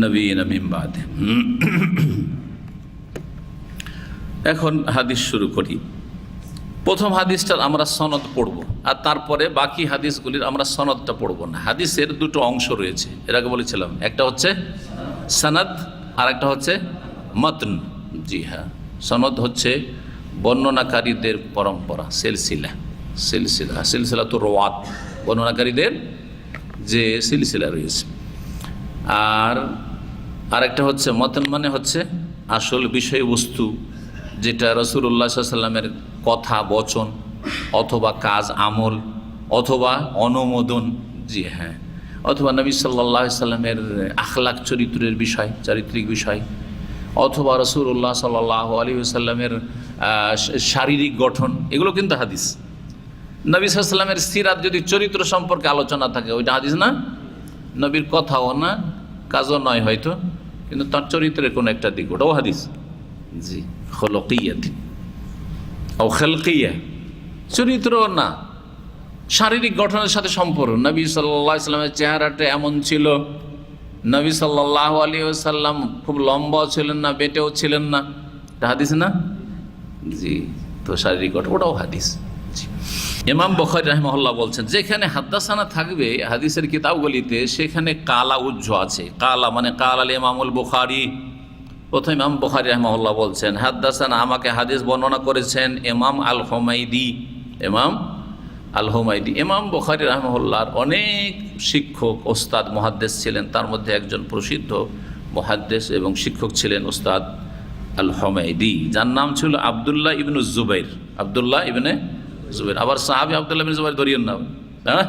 নবীনা মিন বাদে। এখন হাদিস শুরু করি। প্রথম হাদিসটার আমরা সনদ পড়ব, আর তারপরে বাকি হাদিসগুলির আমরা সনদটা পড়ব না। হাদিসের 2টো অংশ রয়েছে, এর আগে বলেছিলাম। একটা হচ্ছে সনদ আর একটা হচ্ছে মতন। জি হ্যাঁ, সনদ হচ্ছে বর্ণনাকারীদের পরম্পরা, সিলসিলা তো রওয়াত, বর্ণনাকারীদের যে সিলসিলা রয়েছে। আর আরেকটা হচ্ছে মতন, মানে হচ্ছে আসল বিষয়বস্তু, যেটা রাসূলুল্লাহ সাল্লাল্লাহু আলাইহি ওয়াসাল্লামের কথা, বচন অথবা কাজ, আমল অথবা অনুমোদন, জি হ্যাঁ, অথবা নবী সাল্লাল্লাহু আলাইহি ওয়াসাল্লামের আখলাক, চরিত্রের বিষয়, চারিত্রিক বিষয়, অথবা রাসূলুল্লাহ সাল্লাল্লাহু আলাইহি ওয়াসাল্লামের শারীরিক গঠন, এগুলো কিন্তু হাদিস। নবী সাল্লাল্লাহু আলাইহি ওয়াসাল্লামের সিরাত যদি চরিত্র সম্পর্কে আলোচনা থাকে, ওইটা হাদিস না। নবীর কথাও না, কাজও নয় হয়তো, কিন্তু তার চরিত্রের কোনো একটা দিক, ওটাও হাদিস। জি, খলকিয়াত ও খালকিয়া, চরিত্র না, শারীরিক গঠনের সাথে সম্পর্ক। নবী সাল্লাল্লাহু আলাইহি ওয়াসাল্লামের চেহারাটা এমন ছিল, নবী সাল্লাল্লাহু আলাইহি ওয়াসাল্লাম খুব লম্বাও ছিলেন না, বেটেও ছিলেন না, এটা হাদিস না। জি, তো শারীরিক গঠন, ওটাও হাদিস। ইমাম বুখারী রাহিমাহুল্লাহ বলছেন, যেখানে হাদ্দাসানা থাকবে হাদিসের কিতাবগুলিতে, সেখানে কালা উজ্জ আছে। কালা মানে কাল আল ইমামুল বুখারী। প্রথম ইমাম বুখারী রাহিমাহুল্লাহ বলছেন, হাদ্দাসানা, আমাকে হাদিস বর্ণনা করেছেন ইমাম আল হুমাইদি। ইমাম আল হুমাইদি ইমাম বুখারী রাহিমাহুল্লাহর অনেক শিক্ষক, ওস্তাদ, মুহাদ্দিস ছিলেন। তার মধ্যে একজন প্রসিদ্ধ মুহাদ্দিস এবং শিক্ষক ছিলেন ওস্তাদ আল হুমাইদি, যার নাম ছিল আব্দুল্লাহ ইবনে জুবাইর। আব্দুল্লাহ ইবনে জুবাইর, আবার সাহাবী আব্দুল্লাহ ইবনে জুবাইর ধরিয়েন না, হ্যাঁ,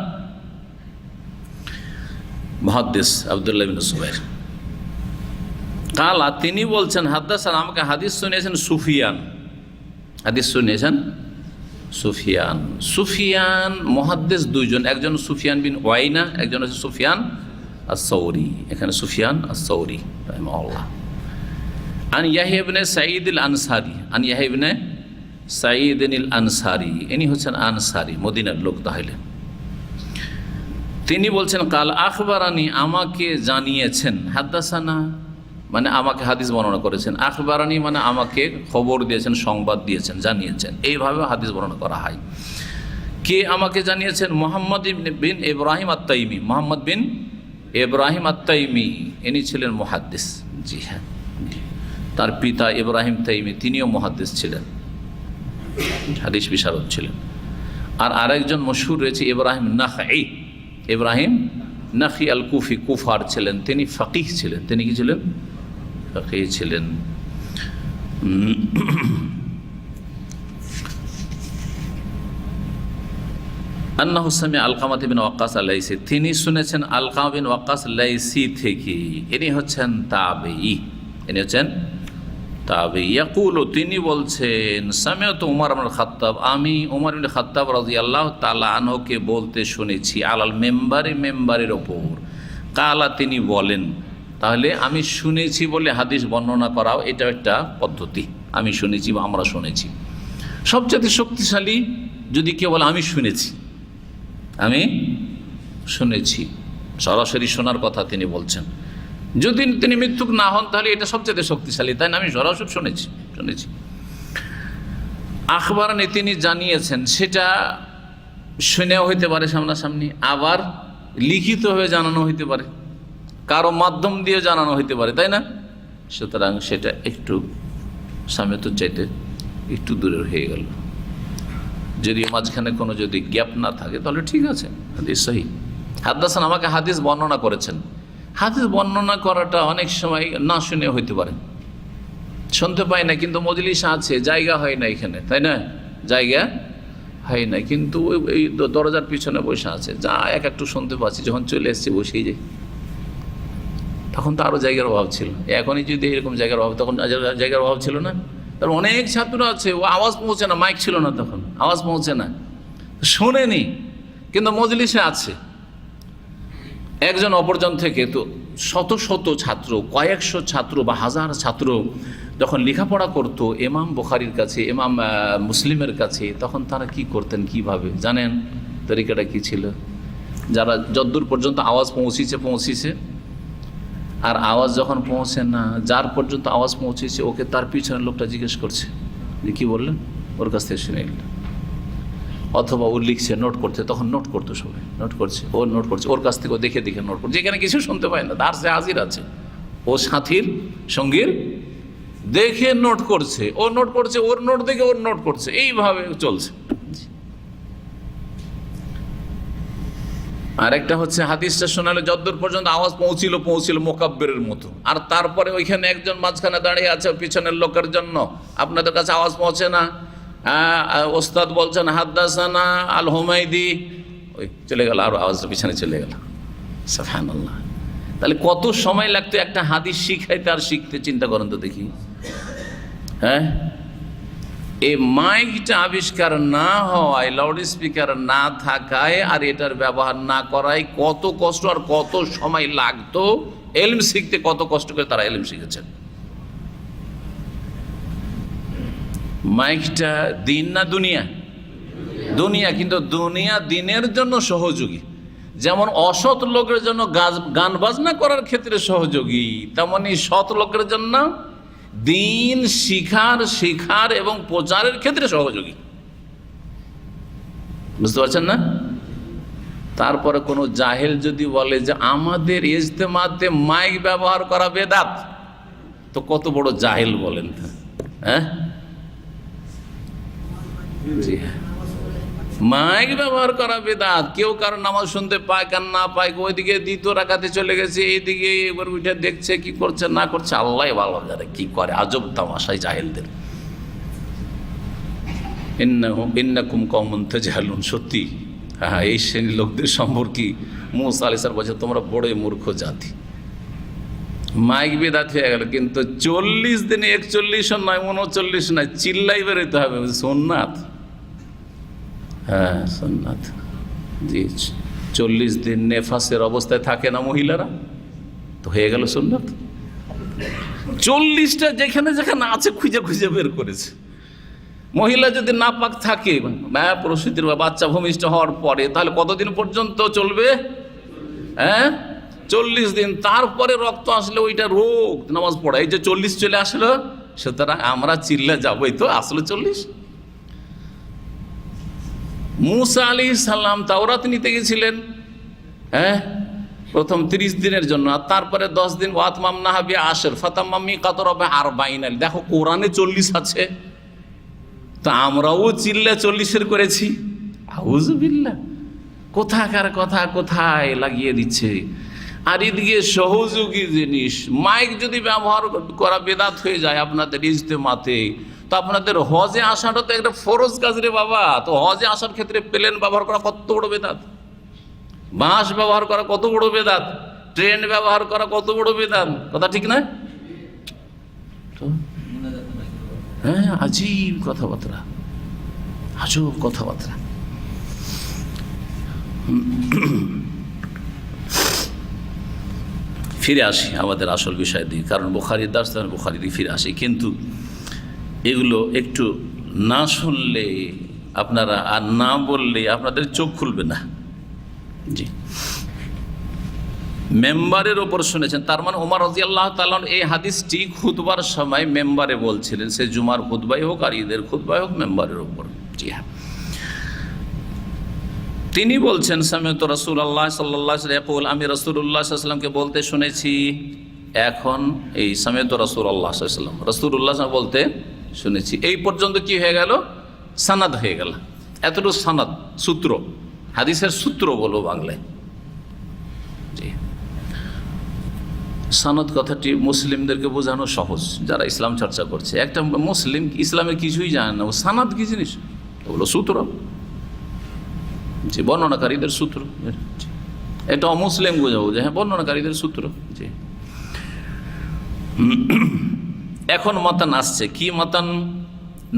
মুহাদ্দিস আব্দুল্লাহ ইবনে জুবাইর। কালা, তিনি বলছেন, হাদ্দাসানা, আমাকে হাদিস শুনিয়েছেন সুফিয়ান। হাদিস শুনিয়েছেন সুফিয়ান। সুফিয়ান মুহাদ্দিস 2 জন, একজন সুফিয়ান বিন ওয়াইনা, একজন হচ্ছে সুফিয়ান আস-সাউরি। এখানে সুফিয়ান আস-সাউরি রাহিমাহুল্লাহ। আন ইয়াহইয়া ইবনে সাঈদ আল আনসারী, আন ইয়াহইয়া ইবনে সাঈদিনিল আনসারি, ইনি হচ্ছেন আনসারি, মদিনার লোক। তাহলে তিনি বলছেন কাল আখবারানি, আমাকে জানিয়েছেন, হাদ্দাসানা মানে আমাকে হাদিস বর্ণনা করেছেন, আখবারানি মানে আমাকে খবর দিয়েছেন, সংবাদ দিয়েছেন, জানিয়েছেন, এইভাবে হাদিস বর্ণনা করা হয়। কে আমাকে জানিয়েছেন? মোহাম্মদ বিন ইব্রাহিম আত-তাইমি, মোহাম্মদ বিন ইব্রাহিম আত-তাইমি, ইনি ছিলেন মুহাদ্দিস। জি হ্যাঁ, তার পিতা ইব্রাহিম তাইমি তিনিও মুহাদ্দিস ছিলেন, হাদিস বিশারদ ছিলেন। আর আরেকজন মশহুর রয়েছে ইব্রাহিম নাখঈ, ইব্রাহিম নাখঈ আল কুফি, কুফার ছিলেন, তিনি ফাকিহ ছিলেন। তিনি কি ছিলেন? ফাকিহ ছিলেন। আন্নাহু সামিআ আলকামা বিন ওয়াক্কাস আল-লাইসি, তিনি শুনেছেন আলকামা বিন ওয়াক্কাস লাইসি থেকে। ইনি হচ্ছেন তাবেঈ, ইনি হচ্ছেন তাবেঈ। ইয়াকুলু, তিনি বলছেন সামিআতু উমর ইবনে খাত্তাব, আমি উমর ইবনে খাত্তাব রাদিয়াল্লাহু তাআলা আনহুকে বলতে শুনেছি, আলাল মেম্বারে, মেম্বারের ওপর। কালা, তিনি বলেন। তাহলে আমি শুনেছি বলে হাদিস বর্ণনা করাও এটা একটা পদ্ধতি। আমি শুনেছি বা আমরা শুনেছি। সবচেয়ে শক্তিশালী যদি কেউ বলে আমি শুনেছি, আমি শুনেছি, সরাসরি শোনার কথা তিনি বলছেন। যদি তিনি মিথ্যুক না হন তাহলে এটা সবচেয়ে শক্তিশালী, তাই না? আমি সরাসরি শুনেছি। আখবারানি, তিনি জানিয়েছেন, সেটা শুনেও হইতে পারে সামনাসামনি, আবার লিখিত হয়ে জানানো হইতে পারে, কারো মাধ্যম দিয়ে জানানো হইতে পারে, তাই না? সুতরাং সেটা একটু সামেত চাইতে একটু দূরের হয়ে গেল। যদিও মাঝখানে কোনো যদি গ্যাপ না থাকে তাহলে ঠিক আছে, হাদিস সহিহ। হাদ্দাসান, আমাকে হাদিস বর্ণনা করেছেন। হাদিস বর্ণনা করাটা অনেক সময় না শুনে হইতে পারে, শুনতে পাই না, কিন্তু মজলিস আছে, জায়গা হয় না এখানে, তাই না? জায়গা হয় না, কিন্তু এই দরজার পিছনে বসে আছে, যা একটু শুনতে পাচ্ছি, যখন চলে এসছে বসেই যাই। তখন তো আরও জায়গার অভাব ছিল, এখনই যদি এরকম জায়গার অভাব, তখন জায়গার অভাব ছিল না। তার অনেক ছাত্র আছে, ও আওয়াজ পৌঁছে না, মাইক ছিল না তখন, আওয়াজ পৌঁছে না, শোনেনি, কিন্তু মজলিসে আছে। একজন অপরজন থেকে তো শত শত ছাত্র, কয়েকশো ছাত্র বা হাজার ছাত্র যখন লেখাপড়া করতো ইমাম বুখারীর কাছে, ইমাম মুসলিমের কাছে, তখন তারা কি করতেন, কিভাবে জানেন? তরিকাটা কি ছিল? যারা যদ্দূর পর্যন্ত আওয়াজ পৌঁছেছে, আর আওয়াজ যখন পৌঁছে না, যার পর্যন্ত আওয়াজ পৌঁছেছে ওকে তার পিছনের লোকটা জিজ্ঞেস করছে যে কী বললেন, ওর কাছ থেকে শুনে নিল। অথবা ও লিখছে, নোট করছে, তখন নোট করতো সবাই, নোট করছে, ও নোট করছে, ওর কাছ থেকে ও দেখে নোট করছে। যেখানে কিছু শুনতে পায় না, দার্সে হাজির আছে, ও সাথীর সঙ্গীর দেখে নোট করছে, ও নোট করছে, ওর নোট দেখে ওর নোট করছে, এইভাবে চলছে। আরেকটা হচ্ছে হাদিসটা শোনালে যতদূর পর্যন্ত আওয়াজ পৌঁছিল মোকাব্বিরের মতো, আর তারপরে ওইখানে একজন মাঝখানে দাঁড়িয়ে আছে পিছনের লোকের জন্য, আপনাদের কাছে আওয়াজ পৌঁছে না, ওস্তাদ বলছেন হাদ্দাসানা আল হুমায়দি, ওই চলে গেল, আর আওয়াজটা পিছনে চলে গেল। সুবহানাল্লাহ। তাহলে কত সময় লাগতো একটা হাদিস শিখাইতে আর শিখতে, চিন্তা করেন তো দেখি। হ্যাঁ, এই মাইকটা আবিষ্কার না হওয়ায়, লাউড স্পিকার না থাকায়, আর এটার ব্যবহার না করায় কত কষ্ট আর কত সময় লাগতো এলম শিখতে, কত কষ্ট করে তারা এলম শিখেছেন। মাইকটা দিন না দুনিয়া? দুনিয়া, কিন্তু দুনিয়া দিনের জন্য সহযোগী। যেমন অসৎ লোকের জন্য গান বাজনা করার ক্ষেত্রে সহযোগী, তেমনি সৎ লোকের জন্য দিন শিখার এবং প্রচারের ক্ষেত্রে সহযোগী। বুঝতে পারছেন না? তারপরে কোনো জাহেল যদি বলে যে আমাদের ইজতেমাতে মাইক ব্যবহার করা বেদাত, তো কত বড় জাহেল বলেন। হ্যাঁ, জি হ্যাঁ, মাইক ব্যবহার করা বেদাত। কেউ কারো নামাজ শুনতে পায় কার না পায়, ওইদিকে দ্বিতীয় রাকাতে চলে গেছে, এইদিকে এবার উঠে দেখছে কি করছে না করছে, আল্লাহ ভালো জানে কি করে। আজব তামাশাই জাহেলদের। ইন্নাকুম কওমুন তাজহালুন, সত্যি হ্যাঁ, এই শ্রেণীর লোকদের সম্পর্কে মুসা আলাইহিস সালাম বলছে তোমরা বড়ই মূর্খ জাতি। মাইক বেদাত হয়ে গেল, কিন্তু 40 দিনে 41 নয় 39 নয়, চিল্লাই বেরোতে হবে সুন্নাত। হ্যাঁ সুন্নাত, জি। 40 দিন নেফাসের অবস্থায় থাকে না মহিলারা, তো হয়ে গেল সুন্নাত। 40টা যেখানে যেখানে আছে খুঁজে বের করেছে। মহিলা যদি নাপাক থাকে প্রসূতির বা বাচ্চা ভূমিষ্ঠ হওয়ার পরে, তাহলে কতদিন পর্যন্ত চলবে? 40 দিন। তারপরে রক্ত আসলে ওইটা রোগ, নামাজ পড়া। এই যে 40 চলে আসলো, সুতরাং আমরা চিল্লা যাবই তো, আসলে 40। মুসা আলাইহিস সালাম তাওরাত নিতে গেছিলেন প্রথম 30 দিনের জন্য, আর তারপরে 10 দিন। ওয়াতমামনাহা বিআশর ফাতাম্মা মিকাতু রাব্বি 40। দেখো কোরআনে 40 আছে, তো আমরাও চিল্লা 40-এর করেছি। আউযুবিল্লাহ, কোথাকার কথা কোথায় লাগিয়ে দিচ্ছে। আর এদিকে সহযোগী জিনিস, মাইক যদি ব্যবহার করা বেদাত হয়ে যায় আপনাদের ইজতেমাতে, তো আপনাদের হজে আসাটা তো একটা ফরজ কাজ রে বাবা। তো হজে আসার ক্ষেত্রে প্লেন ব্যবহার করা কত বড় বেদাত, বাস ব্যবহার করা কত বড় বেদাত, ট্রেন ব্যবহার করা কত বড় বেদাত। কথা ঠিক না? আজীব কথাবার্তা, আজব কথাবার্তা। ফিরে আসি আমাদের আসল বিষয় দিয়ে, কারণ বুখারীর দার্স, বুখারী দিয়ে ফিরে আসি। কিন্তু এগুলো একটু না শুনলে আপনারা, আর না বললে আপনাদের চোখ খুলবে না। জি, মেম্বারের ওপর শুনেছেন, তার মানে ওমর রাদিয়াল্লাহু তাআলা এই হাদিসটি খুতবার সময় মেম্বারে বলছিলেন, সে জুমার খুতবাই হোক আর ঈদের খুতবাই হোক, মেম্বারের ওপর। জি হ্যাঁ, তিনি বলছেন সামি'তু রাসূলুল্লাহ সাল্লাল্লাহু আলাইহি ওয়াসাল্লাম, আমি রাসূলুল্লাহ সাল্লাল্লাহু আলাইহি ওয়াসাল্লামকে বলতে শুনেছি। এখন এই সামি'তু রাসূলুল্লাহ সাল্লাল্লাহু আলাইহি ওয়াসাল্লাম, রাসূলুল্লাহ বলতে শুনেছি, এই পর্যন্ত কি হয়ে গেল? সানাদ হয়ে গেল। এতটুকু সানাদ, সূত্র, হাদিসের সূত্র বলো বাংলায়। জি, সানাদ কথাটি মুসলিমদেরকে বোঝানো সহজ, যারা ইসলাম চর্চা করছে। একটা মুসলিম ইসলামের কিছুই জানে না, ও সানাদ কি জিনিস? ওগুলো সূত্র, যে বর্ণনাকারীদের সূত্র। এটা অমুসলিম বোঝাবো যে হ্যাঁ বর্ণনাকারীদের সূত্র। জি, এখন মাতান আসছে, কি মাতান?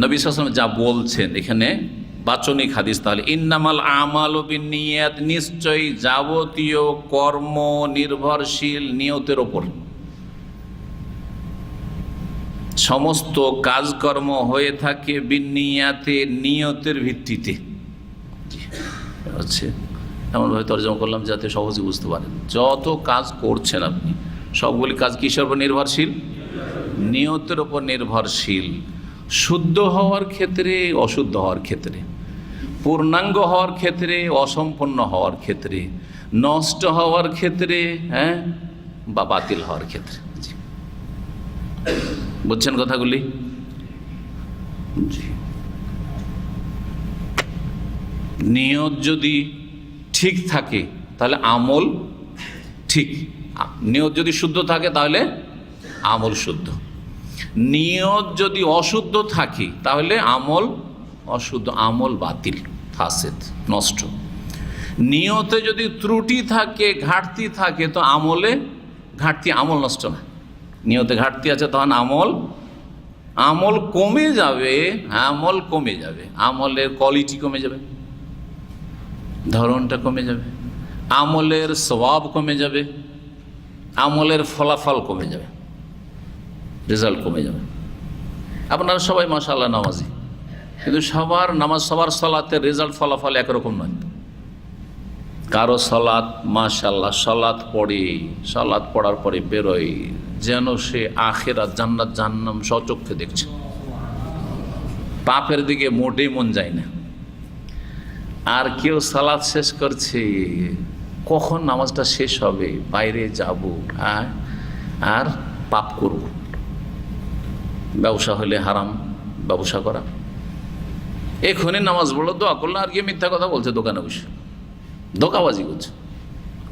নবী সাল্লাল্লাহু আলাইহি ওয়াসাল্লাম যা বলছেন এখানে বাচনিক হাদিস। তাহলে ইন্নামাল আমালু বিন্নিয়াত, নিশ্চয়ই যাবতীয় কর্ম নির্ভরশীল নিয়তের ওপর। সমস্ত কাজকর্ম হয়ে থাকে বিন্নিয়াতে, নিয়তের ভিত্তিতে। হচ্ছে এমনভাবে তর্জমা করলাম যাতে সহজে বুঝতে পারেন। যত কাজ করছেন আপনি, সবগুলি কাজ কিসের উপর নির্ভরশীল? নিয়তের উপর নির্ভরশীল। শুদ্ধ হওয়ার ক্ষেত্রে, অশুদ্ধ হওয়ার ক্ষেত্রে, পূর্ণাঙ্গ হওয়ার ক্ষেত্রে, অসম্পূর্ণ হওয়ার ক্ষেত্রে, নষ্ট হওয়ার ক্ষেত্রে, বা বাতিল হওয়ার ক্ষেত্রে। বুঝছেন কথাগুলি? জি, নিয়ত যদি ঠিক থাকে তাহলে আমল ঠিক, নিয়ত যদি শুদ্ধ থাকে তাহলে আমল শুদ্ধ। নিয়ত যদি অশুদ্ধ থাকে তাহলে আমল অশুদ্ধ, আমল বাতিল, ফাসেদ, নষ্ট। নিয়তে যদি ত্রুটি থাকে, ঘাটতি থাকে, তো আমলে ঘাটতি, আমল নষ্ট না। নিয়তে ঘাটতি আছে তখন আমল কমে যাবে, আমল কমে যাবে, আমলের কোয়ালিটি কমে যাবে, ধরনটা কমে যাবে, আমলের সওয়াব কমে যাবে, আমলের ফলাফল কমে যাবে, রেজাল্ট কমে যাবে। আপনারা সবাই মাশাআল্লাহ নামাজি, কিন্তু সবার নামাজ, সবার সালাতের রেজাল্ট, ফলাফল একরকম নয়। কারো সালাত মাশাআল্লাহ, সালাত পড়ে, সালাত পড়ার পরে বেরোয় যেন সে আখিরাত, জান্নাত, জাহান্নাম স্বচক্ষে দেখছে, পাপের দিকে মোটেই মন যায় না। আর কেউ সালাত শেষ করছে, কখন নামাজটা শেষ হবে, বাইরে যাব আর পাপ করব, ব্যবসা হলে হারাম ব্যবসা করা, এখনই নামাজ পড়লো, দোয়া করলো, আর গিয়ে মিথ্যা কথা বলছে, দোকানে বসে ধোঁকাবাজি করছে,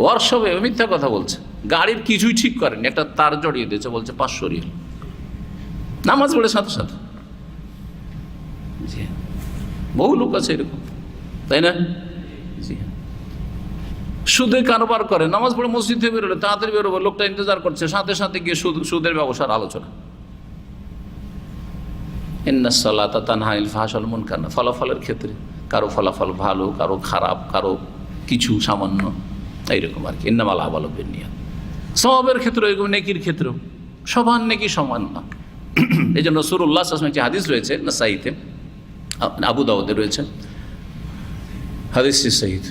ওয়ার্কশপে মিথ্যা কথা বলছে, গাড়ির কিছুই ঠিক করেনি, একটা তার জড়িয়ে দিয়েছে, বলছে 500 রিয়াল, নামাজ পড়ে সাথে সাথে। জি, বহু লোক আছে এরকম, তাই না? জি, সুদে কারবার করে, নামাজ পড়ে মসজিদ থেকে বেরোলে তাড়াতাড়ি বেরোবো, লোকটা ইন্তজার করছে, সাথে সাথে গিয়ে সুদের ব্যবসার আলোচনা। ইন্নাস সালাতা তানহা আনিল ফাহশা ওয়াল মুনকার, ফলাফলের ক্ষেত্রে কারো ফলাফল ভালো, কারো খারাপ, কারো কিছু সামান্য, এইরকম আর কি। ইন্নামাল আমালু বিন্নিয়াত, সওয়াবের ক্ষেত্রে এরকম, নেকির ক্ষেত্রেও সবার নেকি সমান না। এই জন্য রাসূলুল্লাহ সাল্লাল্লাহু আলাইহি ওয়াসাল্লাম একটি হাদিস রয়েছে নাসাঈতে, আবু দাউদে রয়েছে হাদিসটি সহিহ,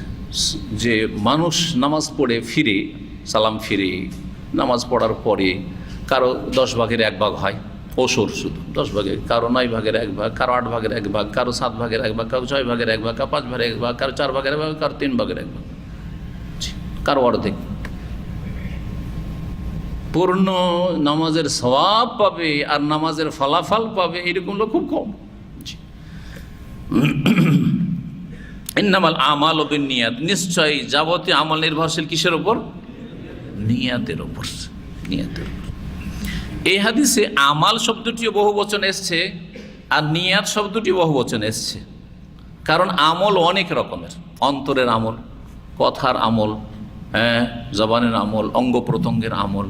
যে মানুষ নামাজ পড়ে ফিরে, সালাম ফিরে নামাজ পড়ার পরে কারো 10 ভাগের 1 ভাগ হয়, ওসর শুধু 10 ভাগের, কারো 9 ভাগের 1 ভাগ, কারো 8 ভাগের 1 ভাগ, কারো 7 ভাগের 1 ভাগ, কারো 6 ভাগের 1 ভাগ, কারো 5 ভাগের 1 ভাগ, কারো 4 ভাগের 1 ভাগ, কারো 3 ভাগের 1 ভাগ, কারো অর্ধেক। পূর্ণ নামাজের সওয়াব পাবে আর নামাজের ফলাফল পাবে এরকম লোক খুব কম। ইন্নামাল আমালু বিন্নিয়াত, নিশ্চয়ই যাবতীয় আমল নির্ভরশীল কিসের উপর? নিয়াতের উপর, নিয়াতের উপর। এই হাদিসে আমাল শব্দটিও বহু বচন এসছে আর নিয়াত শব্দটি বহু বচন এসছে, কারণ আমল অনেক রকমের, অন্তরের আমল, কথার আমল, জবানের আমল, অঙ্গ প্রত্যঙ্গের আমল,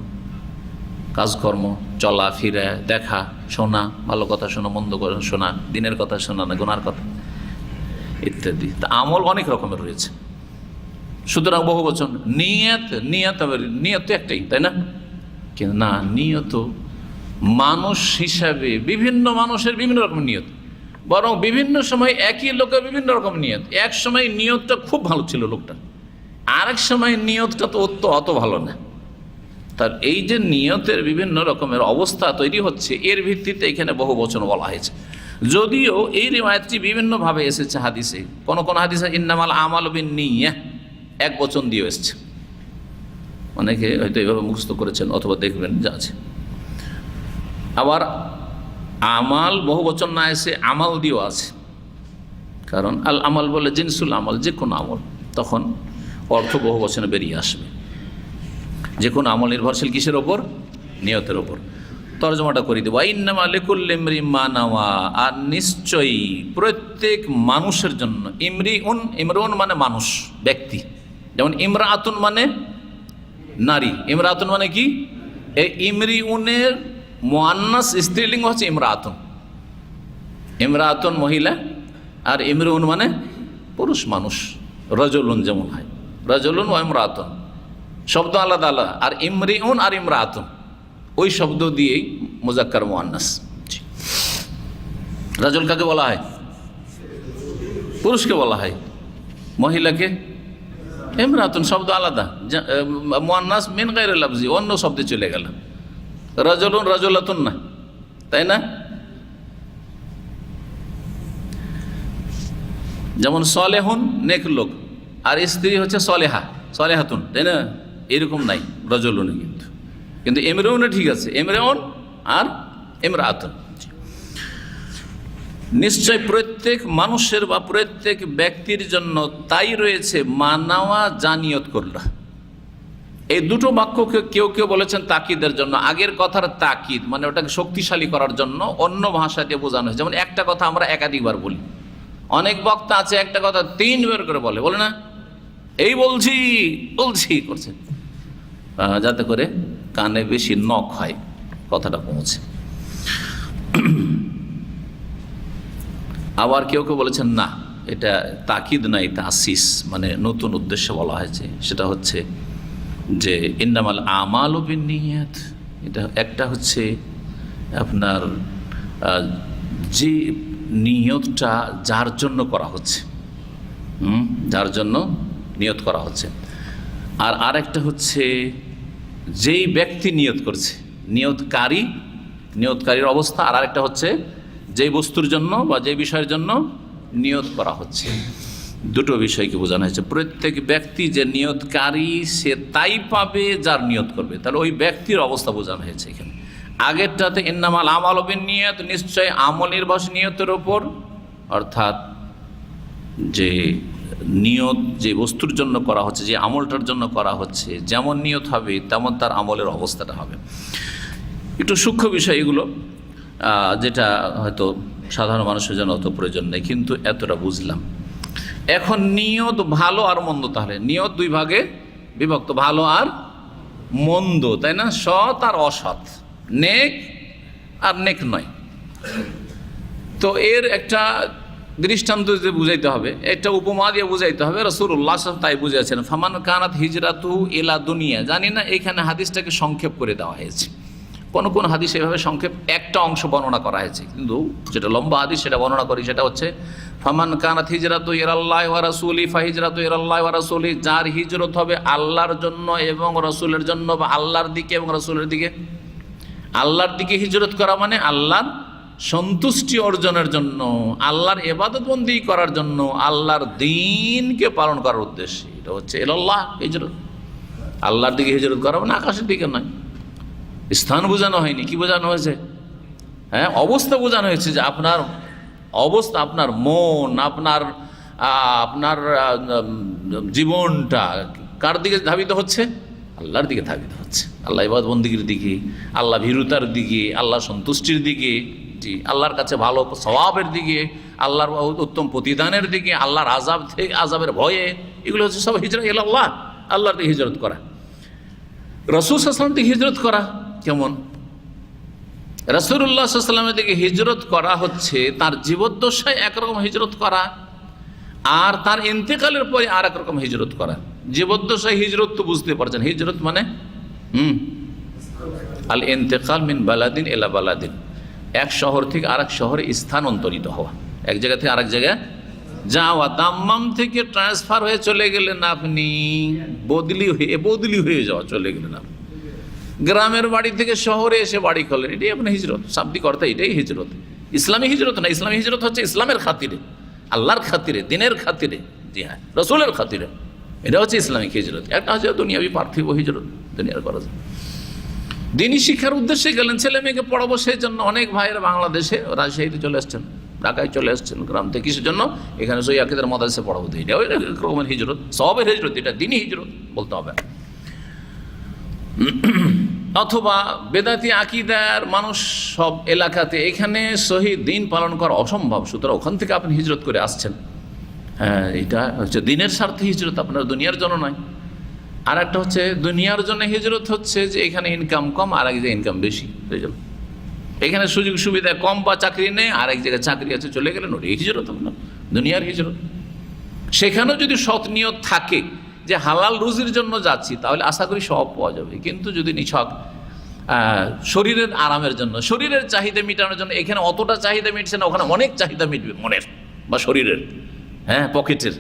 কাজকর্ম, চলা ফিরা, দেখা শোনা, ভালো কথা শোনা, মন্দ কথা শোনা, দিনের কথা শোনা না গুনার কথা ইত্যাদি। তা আমল অনেক রকমের রয়েছে, সুতরাং বহু বচন। নিয়ত, নিয়ত নিয়ত তো একটাই, তাই না? কিন্তু না, নিয়ত মানুষ হিসাবে বিভিন্ন মানুষের বিভিন্ন রকম নিয়ত, বরং বিভিন্ন সময় একই লোকের বিভিন্ন রকম নিয়ত। এক সময় নিয়তটা খুব ভালো ছিল লোকটা, আরেক সময় নিয়তটা তো অত ভালো না। তার এই যে নিয়তের বিভিন্ন রকমের অবস্থা তৈরি হচ্ছে, এর ভিত্তিতে এখানে বহু বচন বলা হয়েছে। যদিও এই রিওয়ায়াতটি বিভিন্নভাবে এসেছে হাদিসে, কোন কোন হাদিসে ইন্নামাল আমালু বিন্নিয়াহ এক বচন দিয়ে এসেছে, অনেকে হয়তো এইভাবে মুখস্থ করেছেন অথবা দেখবেন যা আছে। আবার আমাল বহু বচন না এসে আমাল দিয়েও আছে, কারণ আল আমাল বলে জিনসুল আমল, যে কোনো আমল, তখন অর্থ বহু বচনে বেরিয়ে আসবে। যে কোনো আমল নির্ভরশীল কিসের ওপর? নিয়তের ওপর। তরজমাটা করে দেবো, ইন্নামা লিকুল্লি ইমরিইন মা নাওয়া, আর নিশ্চয়ই প্রত্যেক মানুষের জন্য, ইমরুন মানে মানুষ, ব্যক্তি, যেমন ইমরাআতুন মানে নারী, ইমরাআতুন মানে কি? এই ইমরিউনের মুআন্নাস স্ত্রীলিঙ্গ হচ্ছে ইমরাআতুন, ইমরাআতুন মহিলা, আর ইমরুন মানে পুরুষ মানুষ, রাজুলুন যেমন হয়, রাজুলুন ও ইমরাআতুন শব্দ আলাদা আলাদা, আর ইমরিউন আর ইমরাআতুন ওই শব্দ দিয়েই মুজাক্কার মুআন্নাস। রাজুল কাকে বলা হয়? পুরুষকে বলা হয়, মহিলাকে ইমরাতুন শব্দ আলাদা, মুআন্নাস মিন গায়রিল লাফজি, অন্য শব্দে চলে গেল, রাজুলুন রাজুলাতুন না, তাই না? যেমন সলেহুন নেক লোক, আর স্ত্রী হচ্ছে সলেহা, সলেহাতুন, তাই না? এরকম নাই রাজুলুনে, কিন্তু ইমরাউনে ঠিক আছে, ইমরাউন আর ইমরাতুন। নিশ্চয় প্রত্যেক মানুষের বা প্রত্যেক ব্যক্তির জন্য তাই রয়েছে মানাওয়া, জানিয়ত করল। এই দুটো বাক্যকে কেউ কেউ বলেছেন তাকিদের জন্য, আগের কথার তাকিদ মানে ওটাকে শক্তিশালী করার জন্য অন্য ভাষা দিয়ে বোঝানো হয়েছে। যেমন একটা কথা আমরা একাধিকবার বলি, অনেক বক্তা আছে একটা কথা 3 বার করে বলে না, এই বলছি বলছি করছে, যাতে করে কানে বেশি নখ হয়, কথাটা পৌঁছে। আবার কেউ কেউ বলেছেন না, এটা তাকিদ নয়, তাসিস, মানে নতুন উদ্দেশ্যে বলা হয়েছে। সেটা হচ্ছে যে ইন্নামাল আমালু বিন্নিয়াত, এটা একটা হচ্ছে আপনার যে নিয়তটা যার জন্য করা হচ্ছে, যার জন্য নিয়ত করা হচ্ছে, আর আরেকটা হচ্ছে যেই ব্যক্তি নিয়ত করছে, নিয়তকারীর অবস্থা, আর আরেকটা হচ্ছে যেই বস্তুর জন্য বা যে বিষয়ের জন্য নিয়ত করা হচ্ছে। দুটো বিষয়কে বোঝানো হয়েছে। প্রত্যেক ব্যক্তি যে নিয়তকারী সে তাই পাবে যার নিয়ত করবে, তাহলে ওই ব্যক্তির অবস্থা বোঝানো হয়েছে এখানে। আগেরটাতে ইন্নামাল আমালু বিন্নিয়াত, নিশ্চয় আমল নির্ভরশীল নিয়তের ওপর, অর্থাৎ যে নিয়ত যে বস্তুর জন্য করা হচ্ছে, যে আমলটার জন্য করা হচ্ছে, যেমন নিয়ত হবে তেমন তার আমলের অবস্থাটা হবে। একটু সূক্ষ্ম বিষয় এগুলো, যেটা হয়তো সাধারণ মানুষের জন্য অত প্রয়োজন নেই, কিন্তু এতটা বুঝলাম। এখন নিয়ত ভালো আর মন্দ, তাহলে নিয়ত 2 ভাগে বিভক্ত, ভালো আর মন্দ, তাই না? সৎ আর অসৎ, নেক আর নেক নয়। তো এর একটা দৃষ্টান্ত দিয়ে বুঝাইতে হবে, একটা উপমা দিয়ে বুঝাইতে হবে। রাসূলুল্লাহ সাল্লাল্লাহু আলাইহি ওয়াসাল্লাম তাই বুঝিয়েছেন, ফামান কানাত হিজরাতুহু ইলা দুনিয়া। জানি না এখানে হাদিসটাকে সংক্ষেপ করে দেওয়া হয়েছে, কোন কোন হাদিস এভাবে সংক্ষেপ একটা অংশ বর্ণনা করা হয়েছে, কিন্তু যেটা লম্বা হাদিস সেটা বর্ণনা করি, সেটা হচ্ছে ফামান কানাত হিজরাতু ইলাল্লাহি ওয়া রাসূলি ফাহিজরাতু ইলাল্লাহি ওয়া রাসূলি, যার হিজরত হবে আল্লাহর জন্য এবং রাসূলের জন্য, বা আল্লাহর দিকে এবং রাসূলের দিকে। আল্লাহর দিকে হিজরত করা মানে আল্লাহর সন্তুষ্টি অর্জনের জন্য, আল্লাহর ইবাদতবন্দি করার জন্য, আল্লাহর দ্বীনকে পালন করার উদ্দেশ্যে, এটা হচ্ছে ইলাল্লাহ হিজরত। আল্লাহর দিকে হিজরত করা মানে আকাশের দিকে নয়। স্থান বোঝানো হয়নি, কি বোঝানো হয়েছে? হ্যাঁ, অবস্থা বোঝানো হয়েছে, যে আপনার অবস্থা, আপনার মন, আপনার আপনার জীবনটা কার দিকে ধাবিত হচ্ছে? আল্লাহর দিকে ধাবিত হচ্ছে, আল্লাহ ইবাদতবন্দির দিকে, আল্লাহ ভীরুতার দিকে, আল্লাহ সন্তুষ্টির দিকে, জি, আল্লাহর কাছে ভালো সওয়াবের দিকে, আল্লাহর উত্তম প্রতিদানের দিকে, আল্লাহর আযাব থেকে, আযাবের ভয়ে, এগুলো হচ্ছে সব হিজরত ইলাল্লাহ, আল্লাহর দিকে হিজরত করা। রাসূল সাল্লাল্লাহু আলাইহি ওয়াসাল্লাম দিকে হিজরত করা কেমন? রাসূলুল্লাহ সাল্লাল্লাহু আলাইহি ওয়াসাল্লামের দিকে হিজরত করা হচ্ছে তার জীবদ্দশায় একরকম হিজরত করা, আর তার ইন্তেকালের পরে আর একরকম হিজরত করা। জীবদ্দশায় হিজরত তো বুঝতে পারছেন, হিজরত মানে আল ইন্তেকাল মিন বালাদিন ইলা বালাদিন, এক শহর থেকে আরেক শহরে স্থানান্তরিত হওয়া, এক জায়গা থেকে আরেক জায়গায় যাওয়া। দাম্মাম থেকে ট্রান্সফার হয়ে চলে গেলেন আপনি, বদলি হয়ে যাওয়া, চলে গেলেন আপনি গ্রামের বাড়ি থেকে শহরে এসে বাড়ি করলেন, এটাই আপনার হিজরত। শাব্দিক অর্থে এটাই হিজরত। ইসলামী হিজরত না, ইসলামী হিজরত হচ্ছে ইসলামের খাতিরে, আল্লাহর খাতিরে, দিনের খাতিরে, জি হ্যাঁ, রসুলের খাতিরে, এটা হচ্ছে ইসলামিক হিজরত। একটা হচ্ছে দুনিয়াবি পার্থিব হিজরত, দুনিয়ার করা যায়। দিনী শিক্ষার উদ্দেশ্যে গেলেন, ছেলে মেয়েকে পড়াবো, সেই জন্য অনেক ভাইয়েরা বাংলাদেশে রাজশাহীতে চলে আসছেন, ঢাকায় চলে আসছেন গ্রাম থেকে, কিসের জন্য? এখানে সই আকিদার মাদ্রাসা পড়াবো। এটা ওই রকমের হিজরত, সবের হিজরত, এটা দিনী হিজরত বলতে হবে। অথবা বেদাতি আকিদার মানুষ সব এলাকাতে, এখানে সহি দিন পালন করা অসম্ভব, সুতরাং ওখান থেকে আপনি হিজরত করে আসছেন। হ্যাঁ, এটা হচ্ছে দিনের স্বার্থে হিজরত, আপনার দুনিয়ার জন্য নয়। আর একটা হচ্ছে দুনিয়ার জন্য হিজরত হচ্ছে যে এখানে ইনকাম কম, আর এক জায়গায় ইনকাম বেশি হয়ে গেল, এখানে সুযোগ সুবিধা কম বা চাকরি নেই, আর এক জায়গায় চাকরি আছে, চলে গেলেন, ওই হিজরত আপনার দুনিয়ার হিজরত। সেখানেও যদি সৎ নিয়ত থাকে যে হালাল রুজির জন্য যাচ্ছি, তাহলে আশা করি সব পাওয়া যাবে। কিন্তু যদি নিছক শরীরের আরামের জন্য, শরীরের চাহিদা মেটানোর জন্য, এখানে অতটা চাহিদা মিটছে না, ওখানে অনেক চাহিদা মিটবে মনের বা শরীরের, হ্যাঁ, পকেটের,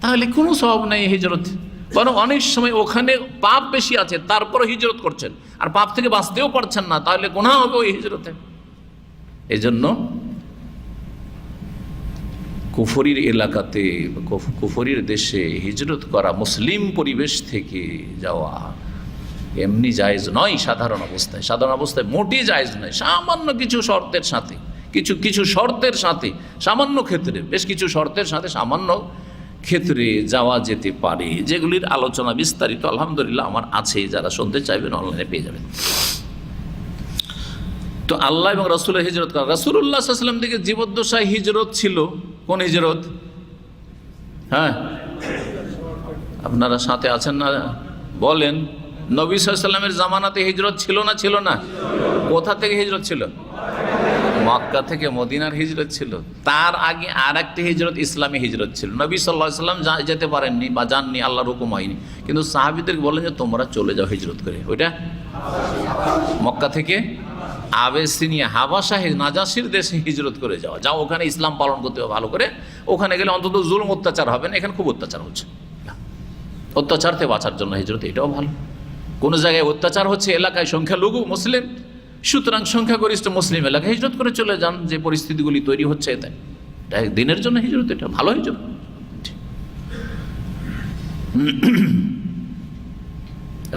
তাহলে কোনো সওয়াব নেই হিজরত। বরং অনেক সময় ওখানে পাপ বেশি আছে, তারপরে হিজরত করছেন, আর পাপ থেকে বাঁচতেও পারছেন না, তাহলে গুনাহ হবে ওই হিজরতে। এই জন্য কুফরির এলাকাতে, কুফরির দেশে হিজরত করা, মুসলিম পরিবেশ থেকে যাওয়া এমনি জায়েজ নয়। সাধারণ অবস্থায় মোটেই জায়েজ নয়। সামান্য কিছু শর্তের সাথে, কিছু শর্তের সাথে, সামান্য ক্ষেত্রে, বেশ কিছু শর্তের সাথে সামান্য ক্ষেত্রে যাওয়া যেতে পারে, যেগুলির আলোচনা বিস্তারিত আলহামদুলিল্লাহ আমার আছে, যারা শুনতে চাইবেন অনলাইনে পেয়ে যাবেন। তো আল্লাহ এবং রাসূলের হিজরত করা, রাসূলুল্লাহ সাল্লাল্লাহু আলাইহি ওয়াসাল্লাম থেকে জীবদ্দশায় হিজরত ছিল। কোন হিজরত? হ্যাঁ, আপনারা সাথে আছেন না বলেন। নবী সাল্লাল্লাহু আলাইহি ওয়াসাল্লামের জামানাতে হিজরত ছিল না? ছিল না। কোথা থেকে হিজরত ছিল? মক্কা থেকে মদিনার হিজরত ছিল। তার আগে আর একটি হিজরত, ইসলামী হিজরত ছিল। নবী সাল্লাল্লাহু আলাইহি ওয়াসাল্লাম যেতে পারেননি বা যাননি, আল্লাহর হুকুম হয়নি, কিন্তু সাহাবীদেরকে বলেন যে তোমরা চলে যাও হিজরত করে। ওইটা মক্কা থেকে আবেসিনিয়া, হাবাসা, নাজাসির দেশে হিজরত করে যাওয়া, যাও ওখানে ইসলাম পালন করতে হবে ভালো করে, ওখানে গেলে অন্তত জুলুম অত্যাচার হবে না। এখানে খুব অত্যাচার হচ্ছে, অত্যাচার থেকে বাঁচার জন্য হিজরত, এটাও ভালো। কোনো জায়গায় অত্যাচার হচ্ছে, এলাকায় সংখ্যালঘু মুসলিম, সুতরাং সংখ্যাগরিষ্ঠ মুসলিম এলাকায় হিজরত করে চলে যান, যে পরিস্থিতিগুলি তৈরি হচ্ছে এতে, এটা দিনের জন্য হিজরত, এটা ভালো হিজরত।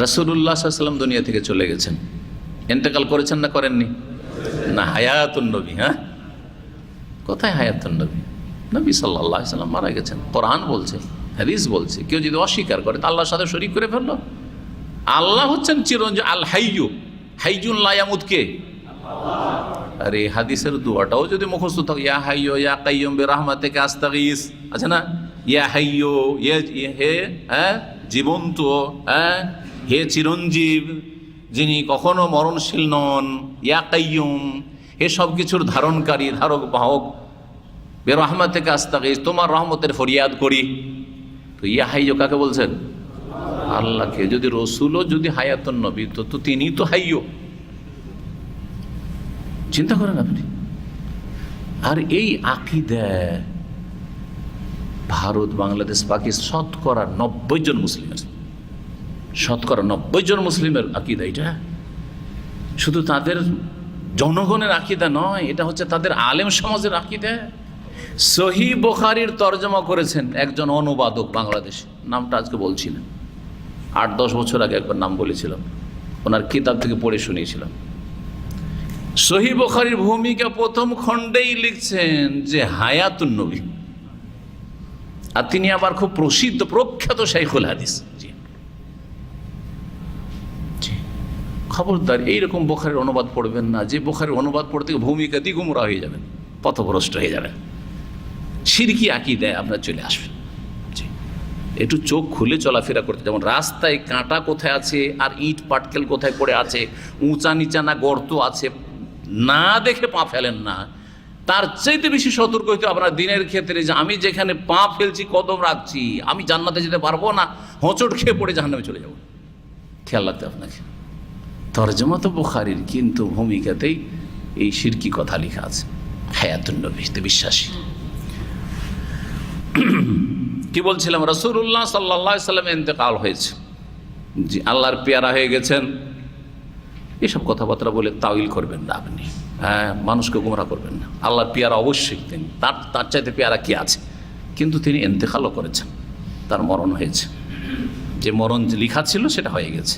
রাসূলুল্লাহ সাল্লাল্লাহু আলাইহি ওয়াসাল্লাম দুনিয়া থেকে চলে গেছেন, ইন্তেকাল করেছেন না করেননি? না, হায়াতুন নবী। হ্যাঁ, কোথায় হায়াতুন নবী? নবী সাল্লাল্লাহু আলাইহি ওয়াসাল্লাম মারা গেছেন। কোরআন বলছে, হাদিস বলছে, কেউ যদি অস্বীকার করে তা আল্লাহর সাথে শরীক করে ফেললো। আল্লাহ হচ্ছেন চিরঞ্জীব, আল হাইয়্যু, হাইয়্যুন লা ইয়ামুত কে? আরে হাদিসের দোয়াটাও যদি মুখস্থ থাকে, ইয়া হাইয়্যু ইয়া কাইয়্যুম বিরহমাতিকা আস্তাগীস, আছে না? ইয়া হাইয়্যু, হে হ্যাঁ জীবন্ত, হ্যাঁ হে চিরঞ্জীব, যিনি কখনো মরণশীল নন, ইয়া কাইয়্যুম, হে সব কিছুর ধারণকারী, ধারক বাহক, বিরহমাতিকা আস্তাগীস, তোমার রহমতের ফরিয়াদ করি। তো ইয়া হাইয়্যু কাকে বলছেন? আল্লাহকে। যদি রসুলও যদি হায়াতুন নবী, তো তিনি তো হাইয়্যু, চিন্তা করেন আপনি। আর এই আকীদা ভারত, বাংলাদেশ, পাকিস্তান শতকরা 90 জন মুসলিমের, শতকরা 90 জন মুসলিমের আকীদা এটা। শুধু তাদের জনগণের আকীদা নয়, এটা হচ্ছে তাদের আলেম সমাজের আকীদা। সহিহ বুখারীর তরজমা করেছেন একজন অনুবাদক বাংলাদেশে, নামটা আজকে বলছি না, 8-10 বছর আগে একবার নাম বলেছিলাম, ওনার কিতাব থেকে পড়ে শুনিয়েছিলাম। সহিহ বুখারীর ভূমিকা প্রথম খণ্ডেই লিখছেন যে হায়াতুন নবী, আর তিনি আবার খুব প্রসিদ্ধ প্রখ্যাত শাইখুল হাদিস। খবরদার এইরকম বুখারীর অনুবাদ পড়বেন না, যে বুখারীর অনুবাদ পড়তে ভূমিকা দিয়ে গুমরা হয়ে যাবেন, পথভ্রষ্ট হয়ে যাবেন, শিরকি আকীদায় আপনার চলে আসবে। একটু চোখ খুলে চলাফেরা করতে, যেমন রাস্তায় কাঁটা কোথায় আছে আর ইট পাটকেল কোথায় পড়ে আছে, উঁচা নিচা না গর্ত আছে, না দেখে পা ফেলেন না। তার চাইতে বেশি সতর্ক হইতে আপনার দিনের ক্ষেত্রে, যে আমি যেখানে পা ফেলছি, কদম রাখছি, আমি জান্নাতে যেতে পারবো না, হোঁচট খেয়ে পড়ে জাহান্নামে চলে যাব। খেয়াল রাখতে আপনাকে। তরজমা তো বুখারীর, কিন্তু ভূমিকাতেই এই শিরকি কথা লেখা আছে, হায়াতুন নবীতে বিশ্বাসী। কি বলছিলাম, রাসূলুল্লাহ সাল্লাল্লাহু আলাইহি সাল্লাম ইন্তেকাল হয়েছে, জি, আল্লাহর পেয়ারা হয়ে গেছেন। এসব কথাবার্তা বলে তাউইল করবেন না আপনি, হ্যাঁ, মানুষকে গুমরা করবেন না। আল্লাহর পেয়ারা অবশ্যই তিনি, তার চাইতে পেয়ারা কি আছে, কিন্তু তিনি ইন্তেকালও করেছেন, তার মরণ হয়েছে। যে মরণ লেখা ছিল সেটা হয়ে গেছে।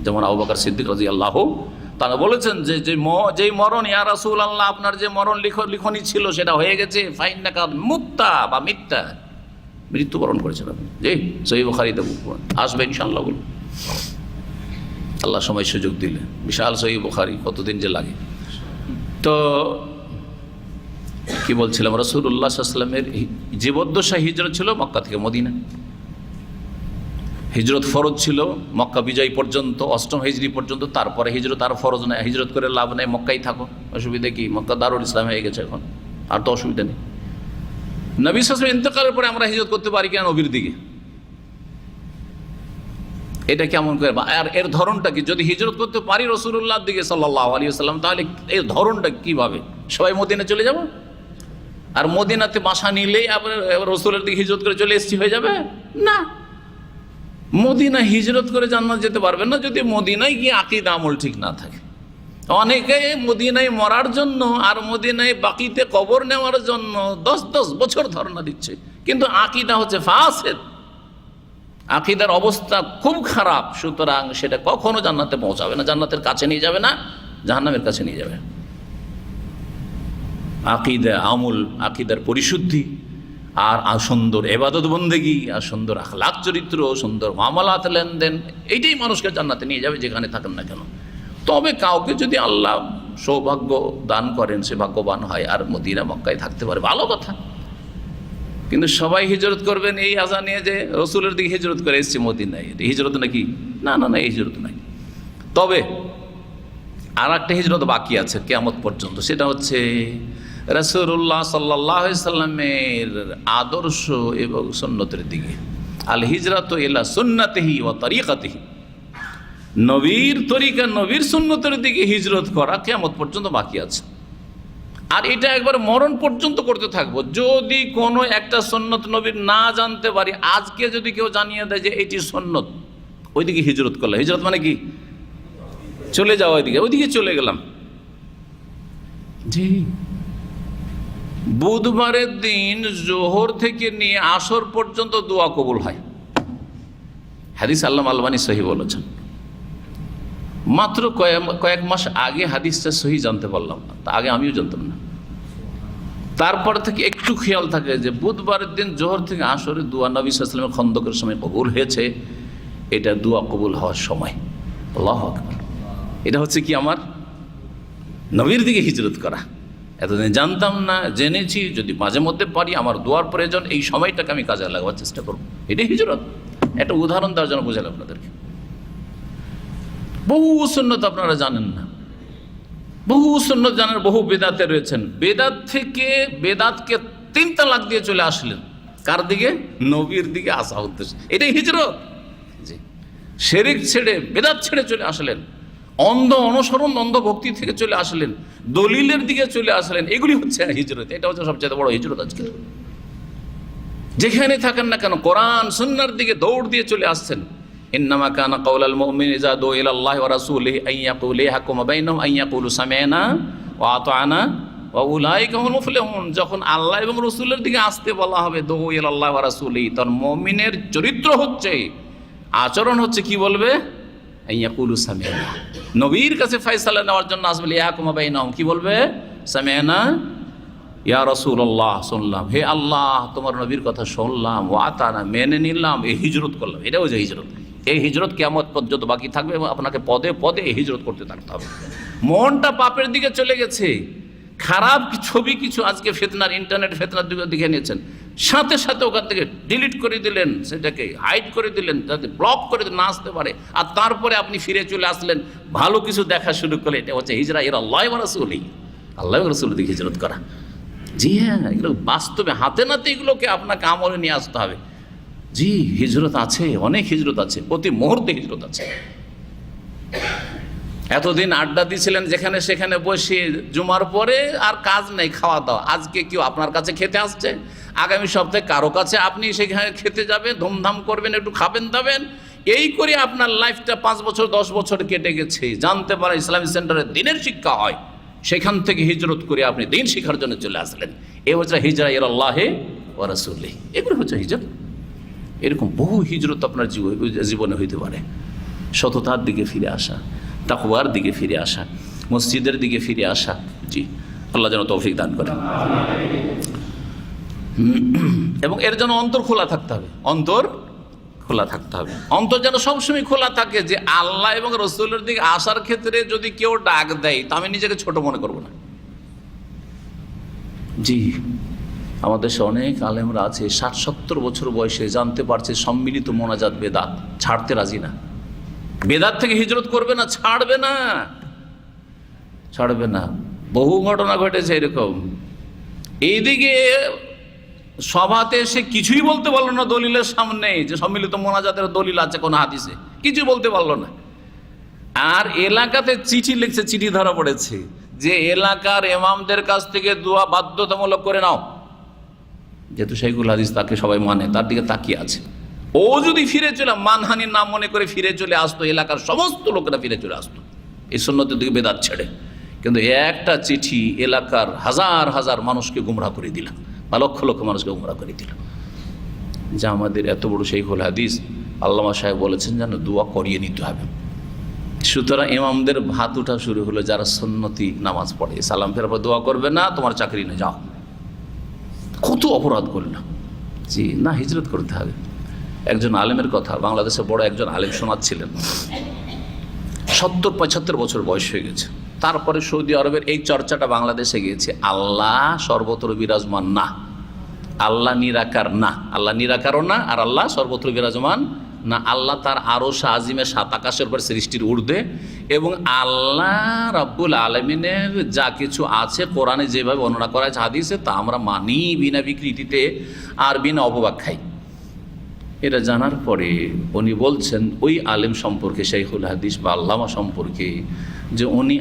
যেমন আবু বকর সিদ্দিক রাদিয়াল্লাহু তারা বলেছেন যে যেই মরণ, ইয়া রাসূলুল্লাহ, আপনার যে মরণ লিখনি ছিল সেটা হয়ে গেছে, ফাইন্নাকা মুত্তা বা মিত্তা, মৃত্যুবরণ করেছেন আপনি। জি, সহিহ বুখারীতে আসবে ইনশাআল্লাহ, বলুন আল্লাহ সময় সুযোগ দিলে। বিশাল সহিহ বুখারী, কতদিন যে লাগে। তো কি বলছিলাম, রাসূলুল্লাহ সাল্লাল্লাহু আলাইহি ওয়াসাল্লামের জীবদ্দশায় হিজরত ছিল মক্কা থেকে মদিনা। হিজরত ফরজ ছিল মক্কা বিজয় পর্যন্ত, 8ম হিজরি পর্যন্ত। তারপরে হিজরত আর ফরজ নেই, হিজরত করে লাভ নেই, মক্কাই থাকো, অসুবিধা কি? মক্কা দারুল ইসলাম হয়ে গেছে এখন, আর তো অসুবিধা নেই। নবী সাল্লাল্লাহু আলাইহি ওয়াসাল্লাম ইন্তেকালের পরে আমরা হিজরত করতে পারি কিনা নবীর দিকে, এটা কেমন করে? আর এর ধরনটা কি? যদি হিজরত করতে পারি রাসূলুল্লাহর দিকে সাল্লাল্লাহু আলাইহি ওয়াসাল্লাম, তাহলে এর ধরনটা কিভাবে? সবাই মদিনা চলে যাব, আর মদিনাতে বাসা নিলেই আবার রাসূলের দিকে হিজরত করে চলে এসেছি হয়ে যাবে? না, মদিনা হিজরত করে জান্নাত যেতে পারবেন না যদি মদিনায় গিয়ে আকীদা আমল ঠিক না থাকে। অনেকে মদিনায় মরার জন্য আর মদিনায় বাকিতে কবর নেওয়ার জন্য 10 বছর ধর্ণা দিচ্ছে, কিন্তু আকীদা হচ্ছে ফাসেদ, আকীদার অবস্থা খুব খারাপ। সুতরাং সেটা কখনো জান্নাতে পৌঁছাবে না, জান্নাতের কাছে নিয়ে যাবে না, জাহান্নামের কাছে নিয়ে যাবে। আকীদা আমল, আকীদার পরিশুদ্ধি, আর সুন্দর ইবাদত বন্দেগী, আর সুন্দর আখলাক চরিত্র, সুন্দর মামলাত লেনদেন, এইটাই মানুষকে জান্নাতে নিয়ে যাবে যেখানে থাকেন না কেন। তবে কাউকে যদি আল্লাহ সৌভাগ্য দান করেন, সে ভাগ্যবান হয় আর মদিনা মক্কায় থাকতে পারে, ভালো কথা। কিন্তু সবাই হিজরত করবেন এই আশা নিয়ে যে রসুলের দিকে হিজরত করে এসছে মদিনায়, হিজরত নাকি? না না না, এই হিজরত নাই। তবে আর একটা হিজরত বাকি আছে কিয়ামত পর্যন্ত, সেটা হচ্ছে রাসূলুল্লাহ সাল্লাল্লাহু আলাইহি সাল্লামের আদর্শ এবং সুন্নতের দিকে। আল হিজরাতু ইলা সুন্নাতিহি ওয়া তরিকাতিহি, নবীর তরিকা, নবীর সুন্নতের দিকে হিজরত করা কিয়ামত পর্যন্ত বাকি আছে। আর এটা একবার মরণ পর্যন্ত করতে থাকবো। যদি কোনো একটা সুন্নত নবীর না জানতে পারি, আজকে যদি কেউ জানিয়ে দেয় যে এটি সুন্নত, ওইদিকে হিজরত করলে, হিজরত মানে কি? চলে যাওয়া, ওইদিকে চলে গেলাম। জি, বুধবারের দিন জোহর থেকে নিয়ে আসর পর্যন্ত দোয়া কবুল হয়, হাদিস আল্লামা আলবানী সহিহ বলেছেন। মাত্র কয়েক মাস আগে হাদিসটা সহিহ জানতে পারলাম, তা আগে আমিও জানতাম না। তারপর থেকে একটু খেয়াল থাকে যে বুধবারের দিন জোহর থেকে আসরে দোয়া নবী সাল্লাল্লাহু আলাইহি ওয়াসাল্লামের খন্দকের সময় কবুল হয়েছে, এটা দোয়া কবুল হওয়ার সময়। আল্লাহু আকবার। এটা হচ্ছে কি? আমার নবীর দিকে হিজরত করা। এতদিন জানতাম না, জেনেছি। যদি মাঝে মধ্যে পারি, আমার দোয়ার প্রয়োজন, এই সময়টাকে আমি কাজে লাগাবার চেষ্টা করব, এটাই হিজরত। একটা উদাহরণ দেওয়ার জন্য বোঝালাম আপনাদেরকে। বহু সুন্নত আপনারা জানেন না, বহু সুন্নত জানেন, বহু বেদাতে রয়েছেন। বেদাত থেকে বেদাতকে 3 তালাক দিয়ে চলে আসলেন কার দিকে? নবীর দিকে আসা উদ্দেশ্য, এটাই হিজরত। জি, শিরক ছেড়ে বেদাত ছেড়ে চলে আসলেন, অন্ধ অনুসরণ, অন্ধ ভক্তি থেকে চলে আসলেন, দলিলের দিকে চলে আসলেন। এগুলি হচ্ছে হিজরত। এটা হচ্ছে সবচেয়ে বড় হিজরত। আজকে যেখানে থাকেন না কেন কোরআন সুন্নাহর দিকে দৌড় দিয়ে চলে আসছেন। ইন্নামা কানা কাওলাল মুমিন ইযা দুআ ইলাল্লাহি ওয়া রাসূলিহি আন ইয়াকুলু ইয়াহকুমু বাইনাহুম আন ইয়াকুলু সামি'না ওয়া আতা'না ওয়া উলাইকা হুমুল মুফলিহুন। যখন আল্লাহ এবং রাসূলের দিকে আসতে বলা হবে দুআ ইলাল্লাহি ওয়া রাসূলিহি, তখন মুমিনের চরিত্র হচ্ছে, আচরণ হচ্ছে, কি বলবে? আন ইয়াকুলু সামি'না। নবীর কাছে ফয়সালা নেওয়ার জন্য আসবে, ইয়াহকুমু বাইনাহুম, কি বলবে? সামি'না ইয়া রাসূলুল্লাহ, শুনলাম, হে আল্লাহ তোমার নবীর কথা শুনলাম, ওয়া আতা'না, মেনে নিলাম, এই হিজরত করলাম। এটাও যে হিজরত। এই হিজরত কিয়ামত পর্যন্ত বাকি থাকবে এবং আপনাকে পদে পদে এই হিজরত করতে থাকতে হবে। মনটা পাপের দিকে চলে গেছে, খারাপ ছবি কিছু আজকে ফিতনার, ইন্টারনেট ফিতনার দিকে দেখে নিয়েছেন, সাথে সাথে ওখান থেকে ডিলিট করে দিলেন, সেটাকে হাইড করে দিলেন, যাতে ব্লক করে না আসতে পারে। আর তারপরে আপনি ফিরে চলে আসলেন, ভালো কিছু দেখা শুরু করলে। এটা হচ্ছে হিজরা। এর আল্লাহ ওয়া রাসূলিহি, আল্লাহ এবং রাসূলের দিকে হিজরত করা। জি হ্যাঁ, এগুলো বাস্তবে হাতে নাতে এগুলোকে আপনাকে আমলে নিয়ে আসতে হবে। জি, হিজরত আছে, অনেক হিজরত আছে, প্রতি মুহূর্তে হিজরত আছে। এতদিন আড্ডা দিয়েছিলেন যেখানে সেখানে বসে, জুমার পরে আর কাজ নেই, খাওয়া দাওয়া। আজকে কেউ আপনার কাছে খেতে আসছে, আগামী সপ্তাহে কারো কাছে আপনি সেখানে খেতে যাবেন, ধুমধাম করবেন, একটু খাবেন দাবেন। এই করে আপনার লাইফটা 5 বছর 10 বছর কেটে গেছে। জানতে পারেন ইসলামিক সেন্টারে দিনের শিক্ষা হয়, সেখান থেকে হিজরত করে আপনি দিন শিক্ষার জন্য চলে আসলেন। এ হচ্ছে হিজরা ইলাল্লাহি ওয়া রাসূলিহি। এগুলো হচ্ছে হিজরত। এরকম বহু হিজরত আপনার জীবনে হইতে পারে। সততার দিকে ফিরে আসা, তাকওয়ার দিকে ফিরে আসা, মসজিদের দিকে ফিরে আসা। জি, আল্লাহ যেন তৌফিক দান করেন। এবং এর জন্য অন্তর খোলা থাকতে হবে, অন্তর খোলা থাকতে হবে। অন্তর যেন সবসময় খোলা থাকে, যে আল্লাহ এবং রাসূলের দিকে আসার ক্ষেত্রে যদি কেউ ডাক দেয়, তা আমি নিজেকে ছোট মনে করব না। জি, আমাদের দেশে অনেক আলেমরা আছে 60-70 বছর বয়সে জানতে পারছে সম্মিলিত মোনাজাত বেদাত, ছাড়তে রাজি না। বেদাত থেকে হিজরত করবে না, ছাড়বে না, ছাড়বে না। বহু ঘটনা ঘটেছে এরকম। এইদিকে সভাতে সে কিছুই বলতে পারলো না দলিলের সামনে, যে সম্মিলিত মোনাজাতের দলিল আছে কোন হাদিসে, কিছু বলতে পারলো না। আর এলাকাতে চিঠি লিখছে, চিঠি ধরা পড়েছে যে এলাকার ইমামদের কাছ থেকে দোয়া বাধ্যতামূলক করে নাও, যেহেতু শাইখুল হাদিস তাকে সবাই মানে, তার দিকে তাকিয়ে আছে। ও যদি ফিরে চলে, মানহানির নাম মনে করে ফিরে চলে আসতো, এলাকার সমস্ত লোকেরা ফিরে চলে আসতো এই সুন্নতের দিকে, বেদাত ছেড়ে। কিন্তু একটা চিঠি এলাকার হাজার হাজার মানুষকে গুমরাহ করে দিল, বা লক্ষ লক্ষ মানুষকে গুমরাহ করে দিল। যা আমাদের এত বড় শাইখুল হাদিস আল্লামা সাহেব বলেছেন যেন দোয়া করিয়ে নিতে হবে। সুতরাং ইমামদের ভাত উঠা শুরু হলো, যারা সুন্নতি নামাজ পড়ে, সালাম ফেরার পর দোয়া করবে না, তোমার চাকরি নেই, যাও। কত অপরাধ করলো। জি না, হিজরত করতে হবে। একজন আলেমের কথা, বাংলাদেশে বড় একজন আলেম শোনাচ্ছিলেন, 70-75 বছর বয়স হয়ে গেছে। তারপরে সৌদি আরবের এই চর্চাটা বাংলাদেশে গিয়েছে, আল্লাহ সর্বত্র বিরাজমান না, আল্লাহ নিরাকার না, আল্লাহ নিরাকারও না, আর আল্লাহ সর্বত্র বিরাজমান না। আল্লাহ তার আরশ আজিমে 7 আকাশের উপর সৃষ্টির ঊর্ধ্বে, এবং আল্লাহ রাব্বুল আলামিনের যা কিছু আছে কোরআনে যেভাবে বর্ণনা করা আছে হাদিসে, তা আমরা মানি বিনা বিকৃতিতে আর বিনা অপব্যাখ্যায়। এটা জানার পরে উনি বলছেন ওই আলেম সম্পর্কে, শাইখুল হাদিস বা আল্লামা সম্পর্কে, যে উনি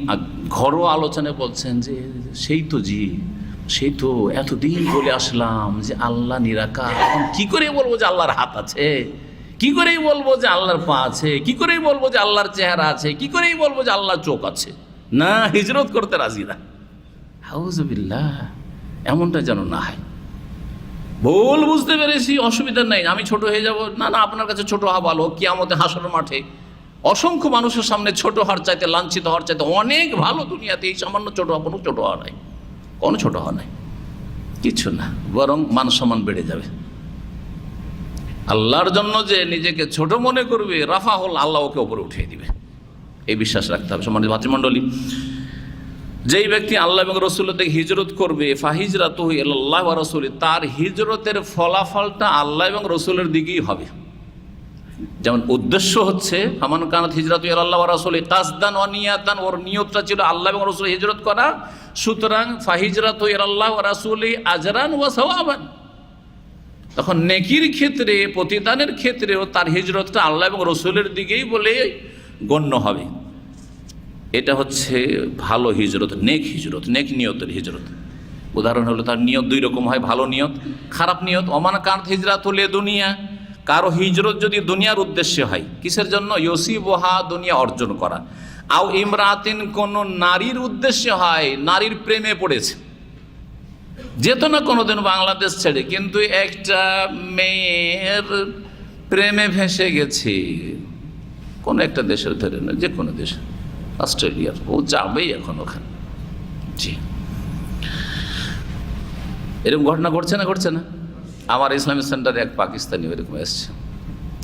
ঘরোয়া আলোচনায় বলছেন যে সেই তো জি, সেই তো এতদিন বলে আসলাম যে আল্লাহ নিরাকার, এখন কী করে বলবো যে আল্লাহর হাত আছে, কি করেই বলবো যে আল্লাহর পা আছে, কি করেই বলবো যে আল্লাহর চেহারা আছে, কি করেই বলবো যে আল্লাহর চোখ আছে। না, হিজরত করতে রাজি না। আউযুবিল্লাহ, এমনটা যেন না হয়। ভুল বুঝতে পেরেছি, অসুবিধা নেই, আমি ছোট হয়ে যাব, না না, আপনার কাছে ছোট হওয়া ভালো। কিয়ামতে হাসরের মাঠে অসংখ্য মানুষের সামনে ছোট হওয়ার চাইতে, লাঞ্ছিত হওয়ার চাইতে অনেক ভালো দুনিয়াতে এই সামান্য ছোট হওয়া, কোনো ছোট হওয়া নাই, কোনো ছোট হওয়া নাই, কিছু না, বরং মান সম্মান বেড়ে যাবে। আল্লাহর জন্য যে নিজেকে ছোট মনে করবে, রাফা হল, আল্লাহ ওকে ওপরে উঠিয়ে দিবে, এই বিশ্বাস রাখতে হবে। সম্মানিত ভাতৃমণ্ডলী, যেই ব্যক্তি আল্লাহ এবং রাসূলের দিকে হিজরত করবে, ফাহিজরাতুহু ইলাল্লাহি ওয়া রাসূলিহি, তার হিজরতের ফলাফলটা আল্লাহ এবং রাসূলের দিকেই হবে। যেমন উদ্দেশ্য হচ্ছে ফামান কানাত হিজরাতুহু ইলাল্লাহি ওয়া রাসূলিহি কাসদান ওয়া নিয়াতান, ওর নিয়তটা ছিল আল্লাহ এবং রাসূলের হিজরত করা। সুতরাং ফাহিজরাতুহু ইলাল্লাহি ওয়া রাসূলিহি আজরান ওয়া সাওয়াবান, তখন নেকির ক্ষেত্রে, প্রতিদানের ক্ষেত্রেও তার হিজরতটা আল্লাহ এবং রাসূলের দিকেই বলে গণ্য হবে। এটা হচ্ছে ভালো হিজরত, নেক হিজরত, নেক নিয়তের হিজরত। উদাহরণ হলো তার নিয়ত দুই রকম হয়, ভালো নিয়ত, খারাপ নিয়ত। ওমান কান হিজরাত হলে দুনিয়া, কারো হিজরত যদি দুনিয়ার উদ্দেশ্যে হয়, কিসের জন্য? ইউসিবহা, দুনিয়া অর্জন করা। আও ইমরাতিন, কোন নারীর উদ্দেশ্যে হয়, নারীর প্রেমে পড়েছে, যেত না কোনোদিন বাংলাদেশ ছেড়ে, কিন্তু একটা মেয়ের প্রেমে ভেসে গেছে, কোনো একটা দেশের, ধরে না যে কোনো দেশ, অস্ট্রেলিয়ার, ও যাবেই এখন ওখানে। জি, এরকম ঘটনা ঘটছে না? ঘটছে না? আমার ইসলামিক সেন্টারে এক পাকিস্তানি এরকম এসছে।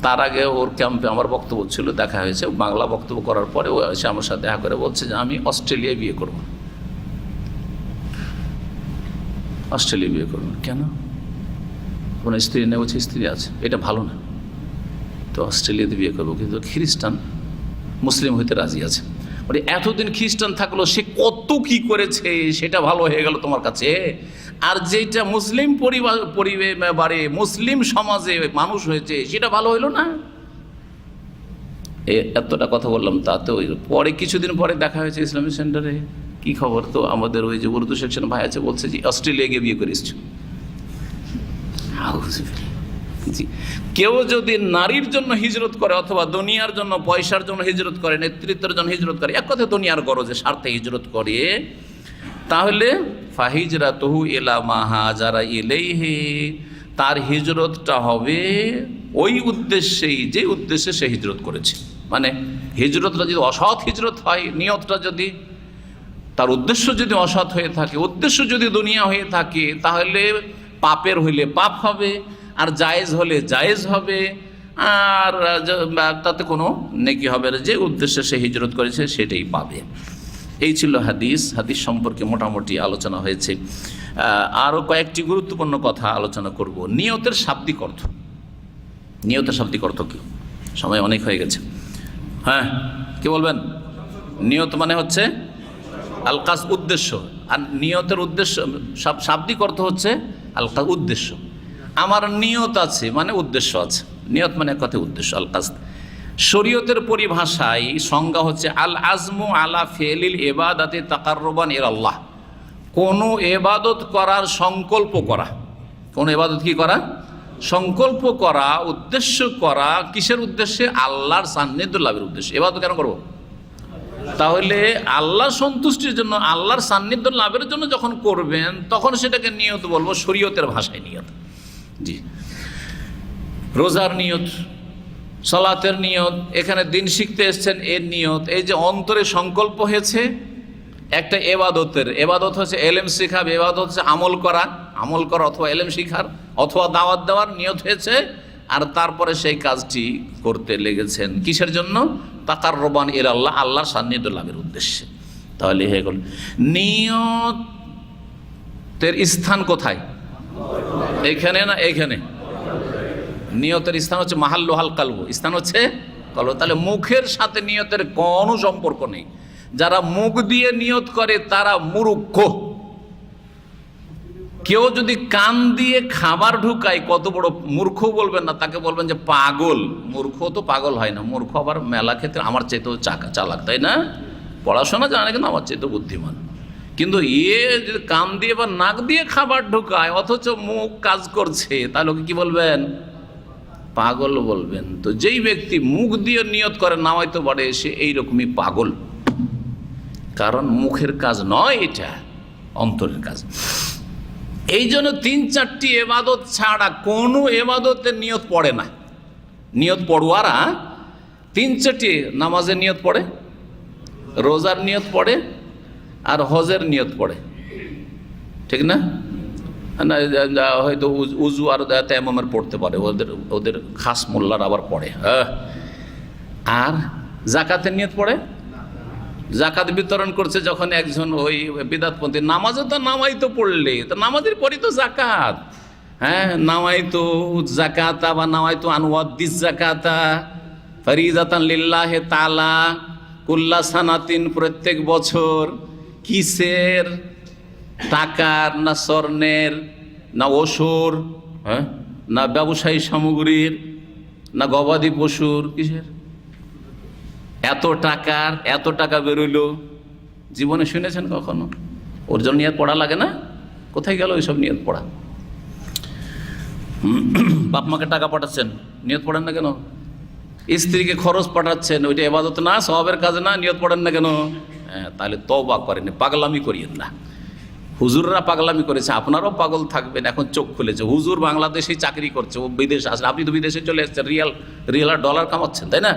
তার আগে ওর ক্যাম্পে আমার বক্তব্য ছিল, দেখা হয়েছে, বাংলা বক্তব্য করার পরে ও এসে আমার সাথে দেখা করে বলছে যে আমি অস্ট্রেলিয়ায় বিয়ে করব। অস্ট্রেলিয়া বিয়ে করব কেন? কোনো স্ত্রী নেই? বলছে স্ত্রী আছে। এটা ভালো না, তো অস্ট্রেলিয়াতে বিয়ে করবো, কিন্তু খ্রিস্টান, মুসলিম হইতে রাজি আছে। মানে এতদিন খ্রিস্টান থাকলো, সে কত কি করেছে, সেটা ভালো হয়ে গেল তোমার কাছে, আর যেটা মুসলিম পরিবারে, মুসলিম সমাজে মানুষ হয়েছে, সেটা ভালো হইলো না। এতটা কথা বললাম, তাতে ওই পরে কিছুদিন পরে দেখা হয়েছে ইসলামিক সেন্টারে। কি খবর? তো আমাদের ওই যে উর্দু সেকশন ভাই আছে, বলছে যে অস্ট্রেলিয়া গিয়ে বিয়ে করে এসছো। জি, কেউ যদি নারীর জন্য হিজরত করে, অথবা দুনিয়ার জন্য, পয়সার জন্য হিজরত করে, নেতৃত্বের জন্য হিজরত করে, এক কথা দুনিয়ার গরজে স্বার্থে হিজরত করে, তাহলে ফাহিজরাতুহু ইলা মা হাজারা ইলাইহি, তার হিজরতটা হবে ওই উদ্দেশ্যেই, যে উদ্দেশ্যে সে হিজরত করেছে। মানে হিজরতটা যদি অসৎ হিজরত হয়, নিয়তটা যদি, তার উদ্দেশ্য যদি অসৎ হয়ে থাকে, উদ্দেশ্য যদি দুনিয়া হয়ে থাকে, তাহলে পাপের হইলে পাপ হবে, আর জায়েজ হলে জায়েজ হবে, আর তাতে কোনো নেকি হবে না। যে উদ্দেশ্যে সে হিজরত করেছে সেটাই পাবে। এই ছিল হাদিস। হাদিস সম্পর্কে মোটামুটি আলোচনা হয়েছে। আরও কয়েকটি গুরুত্বপূর্ণ কথা আলোচনা করব। নিয়তের শাব্দিক অর্থ। নিয়তের শাব্দিক অর্থ কি? সময় অনেক হয়ে গেছে। হ্যাঁ, কি বলবেন? নিয়ত মানে হচ্ছে আল কাসদ, উদ্দেশ্য। আর নিয়তের উদ্দেশ্য, শাব্দিক অর্থ হচ্ছে আল কাসদ, উদ্দেশ্য। আমার নিয়ত আছে মানে উদ্দেশ্য আছে। নিয়ত মানে কথা উদ্দেশ্য, আল কাসদ। শরীয়তের পরিভাষায় সংজ্ঞা হচ্ছে আল আজমু আলা ফেলিল ইবাদাতি তাকাররুবান ইলাল্লাহ, কোনো এবাদত করার সংকল্প করা। কোন এবাদত কি করা? সংকল্প করা, উদ্দেশ্য করা। কিসের উদ্দেশ্যে? আল্লাহর সান্নিধ্য লাভের উদ্দেশ্যে। এবাদত কেন করব? তাহলে আল্লাহর সন্তুষ্টির জন্য, আল্লাহর সান্নিধ্য লাভের জন্য যখন করবেন, তখন সেটাকে নিয়ত বলবো, শরীয়তের ভাষায় নিয়ত। জি, রোজার নিয়ত, সালাতের নিয়ত, এখানে দিন শিখতে এসছেন এর নিয়ত। এই যে অন্তরে সংকল্প হয়েছে একটা এবাদতের, এবাদত হচ্ছে এলেম শেখা, এবাদত হচ্ছে আমল করা, অথবা এলেম শিখার, অথবা দাওয়াত দেওয়ার নিয়ত হয়েছে, আর তারপরে সেই কাজটি করতে লেগেছেন কিসের জন্য? তাকাররুবান ইলাল্লাহ, আল্লাহর সান্নিধ্য লাভের উদ্দেশ্যে। তাহলে হয়ে গেল। নিয়তের স্থান কোথায়? এখানে না এখানে? নিয়তের স্থান হচ্ছে মাহাল্লুহাল কালব, স্থান হচ্ছে কলব। তাহলে মুখের সাথে নিয়তের কোনো সম্পর্ক নেই। যারা মুখ দিয়ে নিয়ত করে তারা মূর্খ। কেউ যদি কান দিয়ে খাবার ঢুকায়, কত বড় মূর্খ বলবেন না, তাকে বলবেন যে পাগল। মূর্খ তো পাগল হয় না, মূর্খ আবার মেলা ক্ষেত্রে আমার চাইতেও চালাক, তাই না? পড়াশোনা জানে কিন্তু আমার চাইতেও বুদ্ধিমান। কিন্তু যদি কান দিয়ে বা নাক দিয়ে খাবার ঢুকায়, অথচ মুখ কাজ করছে, তাহলে ওকে কি বলবেন? পাগল বলবেন। তো যেই ব্যক্তি মুখ দিয়ে নিয়ত করে নামাইতে পারে, সে এইরকমই পাগল। কারণ মুখের কাজ নয়, এটা অন্তরের কাজ। এই জন্য 3-4টি এবাদত ছাড়া কোনো এবাদতের নিয়ত পড়ে না। নিয়ত পড়ুয়ারা 3-4টি নামাজের নিয়ত পড়ে, রোজার নিয়ত পড়ে, আর হজের নিয়ত পড়ে, ঠিক না? না হয়তো উজু আর তায়াম্মুমের পড়তে পারে, ওদের খাস মোল্লার আবার পড়ে। আর জাকাতের নিয়ত পড়ে। জাকাত বিতরণ করছে যখন একজন ওই বিদাতপন্থী, নামাজে তো নামাই তো পড়লে, তো নামাজের পরই তো জাকাত। হ্যাঁ, নামাই তো জাকাতা বা নামাই তো আনওয়াদ্দিস জাকাতা ফরিদাতান লিল্লাহি তাআলা কুল্লা সানাতিন, প্রত্যেক বছর। কিসের? টাকার, না স্বর্ণের, না ওষুর, হ্যাঁ, না ব্যবসায়ী সামগ্রীর, না গবাদি পশুর? কিসের? এত টাকা বেরোইলো, জীবনে শুনেছেন কখনো? ওর জন্য নিয়ত পড়া লাগে না? কোথায় গেল ওইসব নিয়ত পড়া? বাপ মাকে টাকা পাঠাচ্ছেন, নিয়ত পড়েন না কেন? স্ত্রীকে খরচ পাঠাচ্ছেন, ওইটা ইবাদত না, সওয়াবের কাজ না, নিয়ত পড়েন না কেন? হ্যাঁ, তাহলে তওবা করেন, পাগলামি করিয়েন না। হুজুররা পাগলামি করেছে, আপনারাও পাগল থাকবেন। এখন চোখ খুলেছে, হুজুর বাংলাদেশেই চাকরি করছে, ও বিদেশে আসলে, আপনি তো বিদেশে চলে এসেছেন, রিয়াল আর ডলার কামাচ্ছেন, তাই না?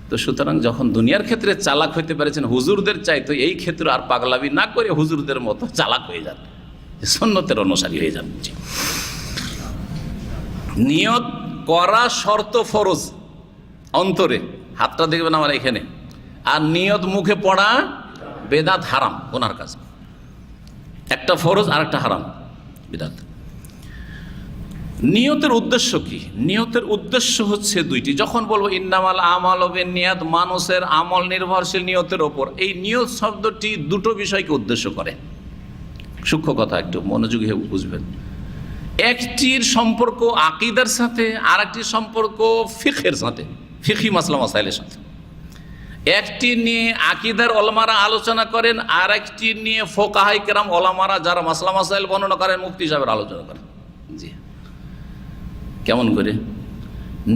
তো সুতরাং যখন দুনিয়ার ক্ষেত্রে চালাক হইতে পেরেছেন হুজুরদের চাইতো, এই ক্ষেত্রে আর পাগলামি না করে হুজুরদের মতো চালাক হয়ে যান, সুন্নতের অনুসারী হয়ে যান। নিয়ত করা শর্ত ফরজ, অন্তরে, হাতটা দেখবেন আমার এখানে। আর নিয়ত মুখে পড়া বেদাত, হারাম, গুনার কাজ। একটা ফরজ আর একটা হারাম, বিদাত। নিয়তের উদ্দেশ্য কি? নিয়তের উদ্দেশ্য হচ্ছে দুইটি। যখন বলবো ইন্নামাল আমাল বিন্নিয়াত, মানুষের আমল নির্ভরশীল নিয়তের ওপর, এই নিয়ত শব্দটি দুটো বিষয়কে উদ্দেশ্য করে। সূক্ষ্ম কথা, একটু মনোযোগী হয়ে বুঝবেন। একটির সম্পর্ক আকীদার সাথে, আর একটির সম্পর্ক ফিকহের সাথে, ফিকহি মাসলা মাসাইলের সাথে। একটি নিয়ে আকীদার ওলামারা আলোচনা করেন, আর একটি নিয়ে ফোকাহায়ে কেরাম ওলামারা যারা মাসলা মাসাইল বর্ণনা করেন, মুফতি সাহেবের আলোচনা করেন। জি, কেমন করে?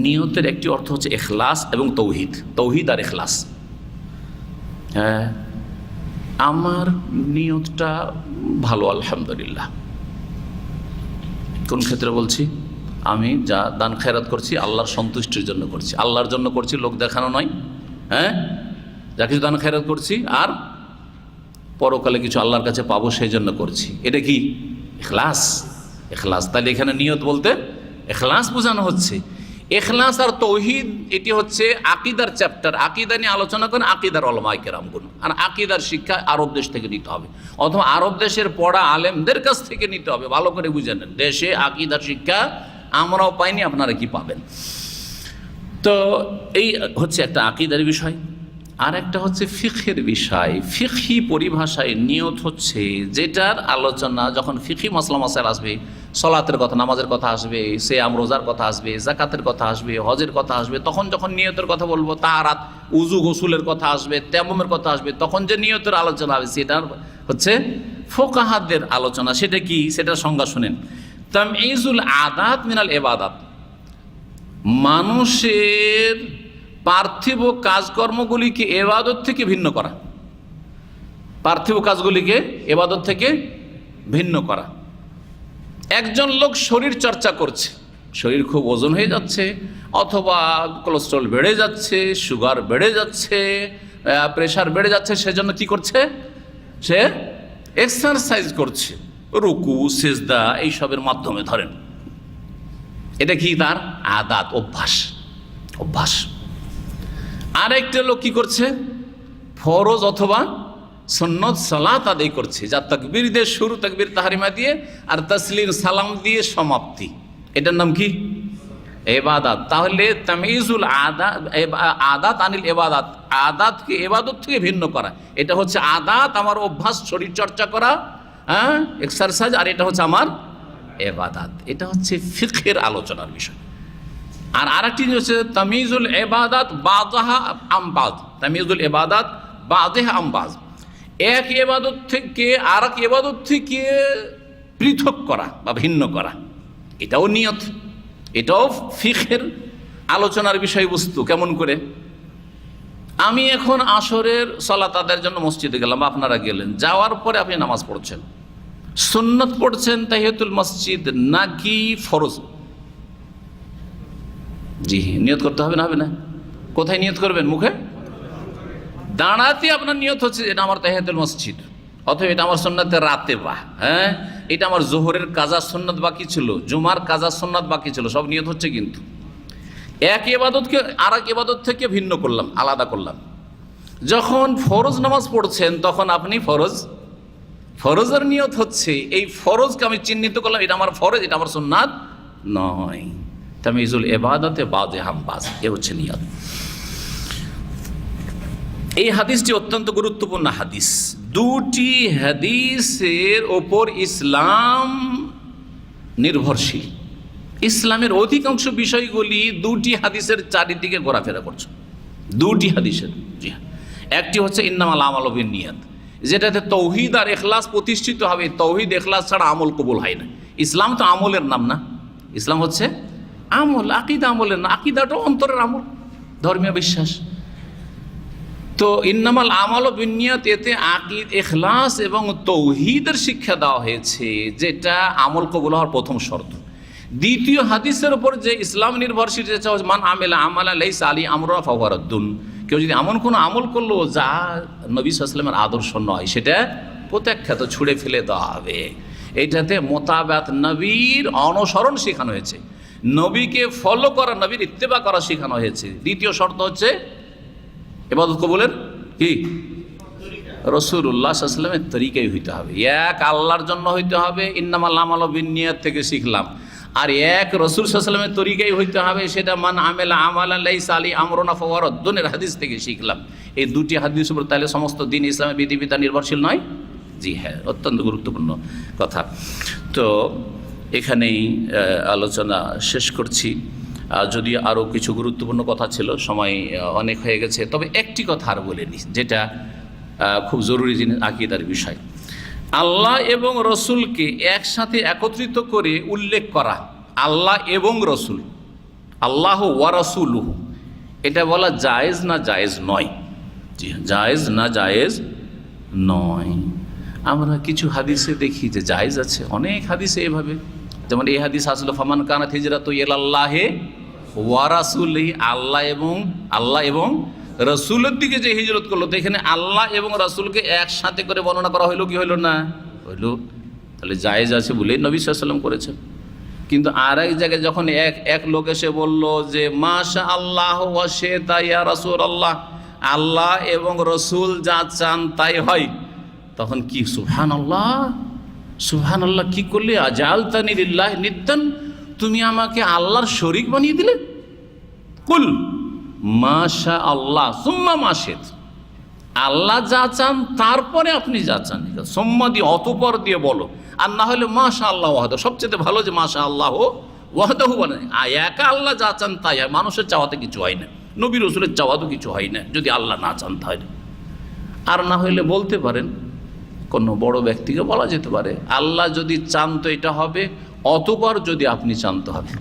নিয়তের একটি অর্থ হচ্ছে ইখলাস এবং তৌহিদ, তৌহিদ আর ইখলাস। হ্যাঁ, আমার নিয়তটা ভালো, আলহামদুলিল্লাহ। কোন ক্ষেত্রে বলছি? আমি যা দান খেরাত করছি আল্লাহর সন্তুষ্টির জন্য করছি, আল্লাহর জন্য করছি, লোক দেখানো নয়। হ্যাঁ, যা কিছু দান খেরাত করছি আর পরকালে কিছু আল্লাহর কাছে পাবো সেই জন্য করছি, এটা কি? ইখলাস। ইখলাস। তাহলে এখানে নিয়ত বলতে ইখলাস বোঝানো হচ্ছে। ইখলাস আর তৌহিদ এটি হচ্ছে আকীদার চ্যাপ্টার। আকীদা নিয়ে আলোচনা করেন আকীদার উলামায়ে কেরামগণ। আর আকীদার শিক্ষা আরব দেশ থেকে নিতে হবে, অথবা আরব দেশের পড়া আলেমদের কাছ থেকে নিতে হবে। ভালো করে বুঝে নেন, দেশে আকীদার শিক্ষা আমরাও পাইনি, আপনারা কি পাবেন? তো এই হচ্ছে একটা আকীদার বিষয়। আর একটা হচ্ছে ফিকহের বিষয়। ফিকহি পরিভাষায় নিয়ত হচ্ছে যেটার আলোচনা যখন ফিকহি মাসলা মাসাইল আসবে, সলাতের কথা, নামাজের কথা আসবে, সিয়াম রোজার কথা আসবে, যাকাতের কথা আসবে, হজের কথা আসবে, তখন যখন নিয়তের কথা বলবো, তাহারাত, উজু গোসুলের কথা আসবে, তায়াম্মুমের কথা আসবে, তখন যে নিয়তের আলোচনা হবে সেটা হচ্ছে ফোকাহাদের আলোচনা। সেটা কি? সেটার সংজ্ঞা শুনেন। তামঈজুল আদাত মিনাল ইবাদাত, মানুষের পার্থিব কাজকর্মগুলিকে এবাদত থেকে ভিন্ন করা, পার্থিব কাজগুলিকে এবাদত থেকে ভিন্ন করা। একজন লোক শরীর চর্চা করছে, শরীর খুব ওজন হয়ে যাচ্ছে, অথবা কোলেস্ট্রল বেড়ে যাচ্ছে, সুগার বেড়ে যাচ্ছে, প্রেশার বেড়ে যাচ্ছে, সেজন্য কি করছে? সে এক্সারসাইজ করছে, রুকু সিজদা এইসবের মাধ্যমে। ধরেন এটা কি? তার আদাত, অভ্যাস, অভ্যাস। আরেকটা লোক কি করছে? ফরজ অথবা সুন্নত সালাত আদায় করছে, যা তাকবীর দিয়ে শুরু, তাকবীর তাহরিমা দিয়ে, আর তাসলিম সালাম দিয়ে সমাপ্তি। এটার নাম কি? ইবাদত। তাহলে তামঈজুল আদাত আনিল ইবাদত, আদাতকে ইবাদত থেকে ভিন্ন করা। এটা হচ্ছে আদাত, আমার অভ্যাস, শরীর চর্চা করা, হ্যাঁ, এক্সারসাইজ, আর এটা হচ্ছে আমার ইবাদত। এটা হচ্ছে ফিকহের আলোচনার বিষয়। আর আরেকটি হচ্ছে তামিজুল ইবাদাত বাযহা আম বায, তামিজুল ইবাদাত বাযহা আম বায, এক ইবাদত থেকে আর এক ইবাদত থেকে পৃথক করা বা ভিন্ন করা, এটাও নিয়ত, এটাও ফিকহের আলোচনার বিষয়বস্তু। কেমন করে? আমি এখন আসরের সালাত আদায়ের জন্য মসজিদে গেলাম, আপনারা গেলেন, যাওয়ার পরে আপনি নামাজ পড়ছেন, সুন্নত পড়ছেন তাহিয়াতুল মসজিদ নাকি ফরজ? জি, নিয়ত করতে হবে না? হবে না? কোথায় নিয়ত করবেন? মুখে দাঁড়াতে আপনার নিয়ত হচ্ছে এটা আমার তাহিয়াতুল মসজিদ, অথবা এটা আমার সুন্নতে রাতেবা, হ্যাঁ, এটা আমার জোহরের কাজা সুন্নত বাকি ছিল, জুমার কাজা সুন্নত বাকি ছিল, সব নিয়ত হচ্ছে। কিন্তু এক ইবাদতকে আর এক ইবাদত থেকে ভিন্ন করলাম, আলাদা করলাম। যখন ফরজ নামাজ পড়ছেন তখন আপনি ফরজের নিয়ত হচ্ছে এই ফরজকে আমি চিহ্নিত করলাম, এটা আমার ফরজ, এটা আমার সুন্নাত নয়। তামিজুল ইবাদাতে বাযহা আম বায, এ হচ্ছে নিয়ত। এই হাদিসটি অত্যন্ত গুরুত্বপূর্ণ হাদিস। দুটি হাদিসের ওপর ইসলাম নির্ভরশীল। ইসলামের অধিকাংশ বিষয়গুলি দুটি হাদিসের চারিদিকে ঘোরাফেরা করছে, দুটি হাদিসের। জি হ্যাঁ, একটি হচ্ছে ইন্নামাল আমালু বিন্নিয়াত, যেটাতে তৌহিদ আর ইখলাস প্রতিষ্ঠিত হবে। তৌহিদ ইখলাস ছাড়া আমল কবুল হয় না। ইসলাম তো আমলের নাম না, ইসলাম হচ্ছে আমল, আকীদা আমলের না। আকীদাটাও অন্তরের আমল, ধর্মীয় বিশ্বাস। তো ইন্নামাল আমালু বিন্নিয়াত, এতে আকীদ, ইখলাস এবং তৌহিদের শিক্ষা দেওয়া হয়েছে, যেটা আমল কবুল হওয়ার প্রথম শর্ত। দ্বিতীয় হাদিসের উপর যে ইসলাম নির্ভরশীল, মান আমিলা আমালা লাইসা আলাইহি আমরুনা ফাহুয়া রাদ্দুন, কেউ যদি এমন কোনো আমল করলো যা নবী সাল্লাল্লাহু আলাইহি ওয়াসাল্লামের আদর্শ নয়, সেটা প্রত্যাখ্যাত, ছুঁড়ে ফেলে দেওয়া হবে। এইটাতে মোতাবাত, নবীর অনুসরণ শেখানো হয়েছে, নবীকে ফলো করা, নবীর ইত্তেবা করা শেখানো হয়েছে। দ্বিতীয় শর্ত হচ্ছে ইবাদত কবুলের কি রাসূলুল্লাহ সাল্লাল্লাহু আলাইহি ওয়াসাল্লামের তরিকায় হইতে হবে, এক আল্লাহর জন্য হইতে হবে, ইন্নামাল আমালু বিন্নিয়াত থেকে শিখলাম। আর এক রাসূল সাল্লাল্লাহু আলাইহি ওয়াসাল্লামের তরিকায় হইতে হবে, সেটা মান আমিলা আমালান লাইসা আলাইহি আমরুনা ফাহুয়া রাদ্দুনের হাদিস থেকে শিখলাম। এই দুটি হাদিস উপর তাহলে সমস্ত দিন ইসলামের বিধিবিধান নির্ভরশীল নয়? জি হ্যাঁ, অত্যন্ত গুরুত্বপূর্ণ কথা। তো এখানেই আলোচনা শেষ করছি। যদি আরও কিছু গুরুত্বপূর্ণ কথা ছিল, সময় অনেক হয়ে গেছে, তবে একটি কথা আর বলে নিই, যেটা খুব জরুরি জিনিস, আকীদার বিষয়। আল্লাহ এবং রসুলকে একসাথে একত্রিত করে উল্লেখ করা, আল্লাহ এবং রসুল, আল্লাহ ওয়া রাসূলুহু, এটা বলা জায়েজ না জায়েজ নয়? জি, জায়েজ না জায়েজ নয়। আমরা কিছু হাদিসে দেখি যে জায়েজ আছে, অনেক হাদিসে এভাবে, যেমন এই হাদিস আসলে ফামান কানাত হিজরাতু ইলাল্লাহি ওয়া রাসূলিহি, আল্লাহ এবং রসুলের দিকে যে হিজরত করলো, তো এখানে আল্লাহ এবং রসুলকে একসাথে করে বর্ণনা করা হইলো কি হইলো না? হইলো। তাহলে জায়েজ আছে বলেই নবী সাল্লাল্লাহু আলাইহি ওয়াসাল্লাম করেছেন। কিন্তু আর এক জায়গায় যখন এক লোক এসে বলল যে মাশা আল্লাহ ওয়া শিতা ইয়া রাসূলুল্লাহ, আল্লাহ এবং রসুল যা চান তাই হয়, তখন কি সুবহানাল্লাহ, সুবহানাল্লাহ, কি করলে? আজালতানি লিল্লাহি নিদ্দান, তুমি আমাকে আল্লাহর শরীক বানিয়ে দিলে। কুল মাশা আল্লাহ সুম্মা মা শিত, আল্লাহ যা চান তারপরে আপনি যা চান, সুম্মা দিয়ে অতঃপর দিয়ে বলো, আর না হলে মাশা আল্লাহ ওয়াহদাহু, সবচেয়ে ভালো যে মাশা আল্লাহ ওয়াহদাহু, মানে একা আল্লাহ যা চান তাই হয়। মানুষের চাওয়াতে কিছু হয় না, নবী রসুলের চাওয়াতেও কিছু হয় না, যদি আল্লাহ না চান তাহলে। আর না হইলে বলতে পারেন, কোনো বড় ব্যক্তিকে বলা যেতে পারে, আল্লাহ যদি চান তো এটা হবে, অতঃপর যদি আপনি চান তো হবে।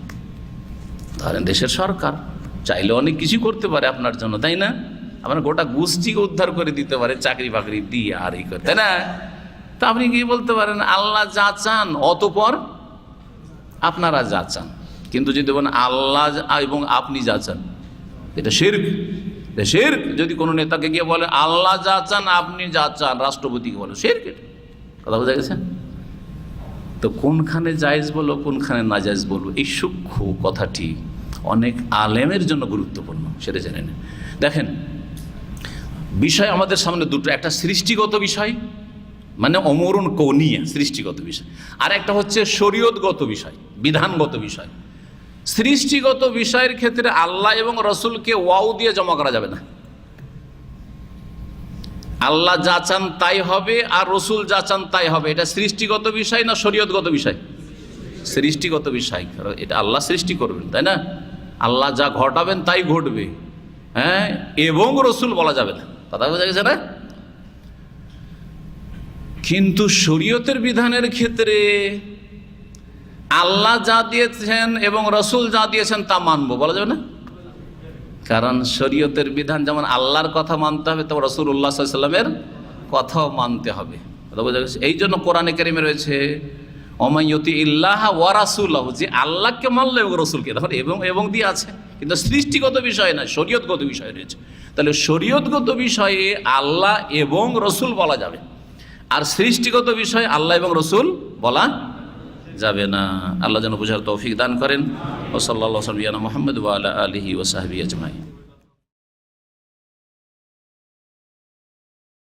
ধরেন দেশের সরকার চাইলে অনেক কিছু করতে পারে আপনার জন্য, তাই না? আপনার গোটা গোষ্ঠীকে উদ্ধার করে দিতে পারে, চাকরি বাকরি দিয়ে আর এই করে, তাই না? তা আপনি কি বলতে পারেন, আল্লাহ যা চান অতঃপর আপনারা যা চান। কিন্তু যদি বলেন আল্লাহ এবং আপনি যা চান, এটা শিরক। শিরক যদি কোনো নেতাকে গিয়ে বলে আল্লাহ যা চান আপনি যা চান, রাষ্ট্রপতিকে বলে, শিরক। এটা কথা বোঝা গেছে? তো কোনখানে জায়েজ বলো, কোনখানে না জায়েজ বলবো, এই সূক্ষ্ম কথাটি অনেক আলেমের জন্য গুরুত্বপূর্ণ, সেটা জেনে নেন। দেখেন, বিষয় আমাদের সামনে দুটো, একটা সৃষ্টিগত বিষয়, মানে অমরুন কৌনিয়া, সৃষ্টিগত বিষয়, আর একটা হচ্ছে শরীয়তগত বিষয়, বিধানগত বিষয়। সৃষ্টিগত বিষয়ের ক্ষেত্রে আল্লাহ এবং রসুলকে ওয়াও দিয়ে জমা করা যাবে না। আল্লাহ যা চান তাই হবে আর রসুল যা চান তাই হবে, এটা সৃষ্টিগত বিষয় না শরীয়তগত বিষয়? সৃষ্টিগত বিষয়। এটা আল্লাহ সৃষ্টি করবেন, তাই না? আল্লাহ যা ঘটাবেন তাই ঘটবে, হ্যাঁ, এবং রসুল বলা যাবে না। কথা বোঝা গেছে না? কিন্তু শরীয়তের বিধানের ক্ষেত্রে আল্লাহ যা দিয়েছেন এবং রসুল যা দিয়েছেন তা মানবো, বলা যাবে না। কারণ শরীয়তের বিধান যেমন আল্লাহর কথা মানতে হবে, তেমন রাসূলুল্লাহ সাল্লাল্লাহু আলাইহি ওয়াসাল্লামের কথাও মানতে হবে। কথা বোঝা গেছে? এই জন্য কোরআনে কারিমে রয়েছে ওমান ইউতিইল্লাহ ওয়া রাসূলাহু, যে আল্লাহকে মানলো এবং রসুলকে, তখন এবং দিয়ে আছে, কিন্তু সৃষ্টিগত বিষয় না, শরীয়তগত বিষয় রয়েছে। তাহলে শরীয়তগত বিষয়ে আল্লাহ এবং রসুল বলা যাবে, আর সৃষ্টিগত বিষয়ে আল্লাহ এবং রসুল বলা যাবে না। আল্লাহ যেন বুঝার তৌফিক দান করেন। ওয়া সাল্লাল্লাহু আলা মুহাম্মদ ওয়া আলা আলিহি ওয়া সাহবিহি আজমাইন।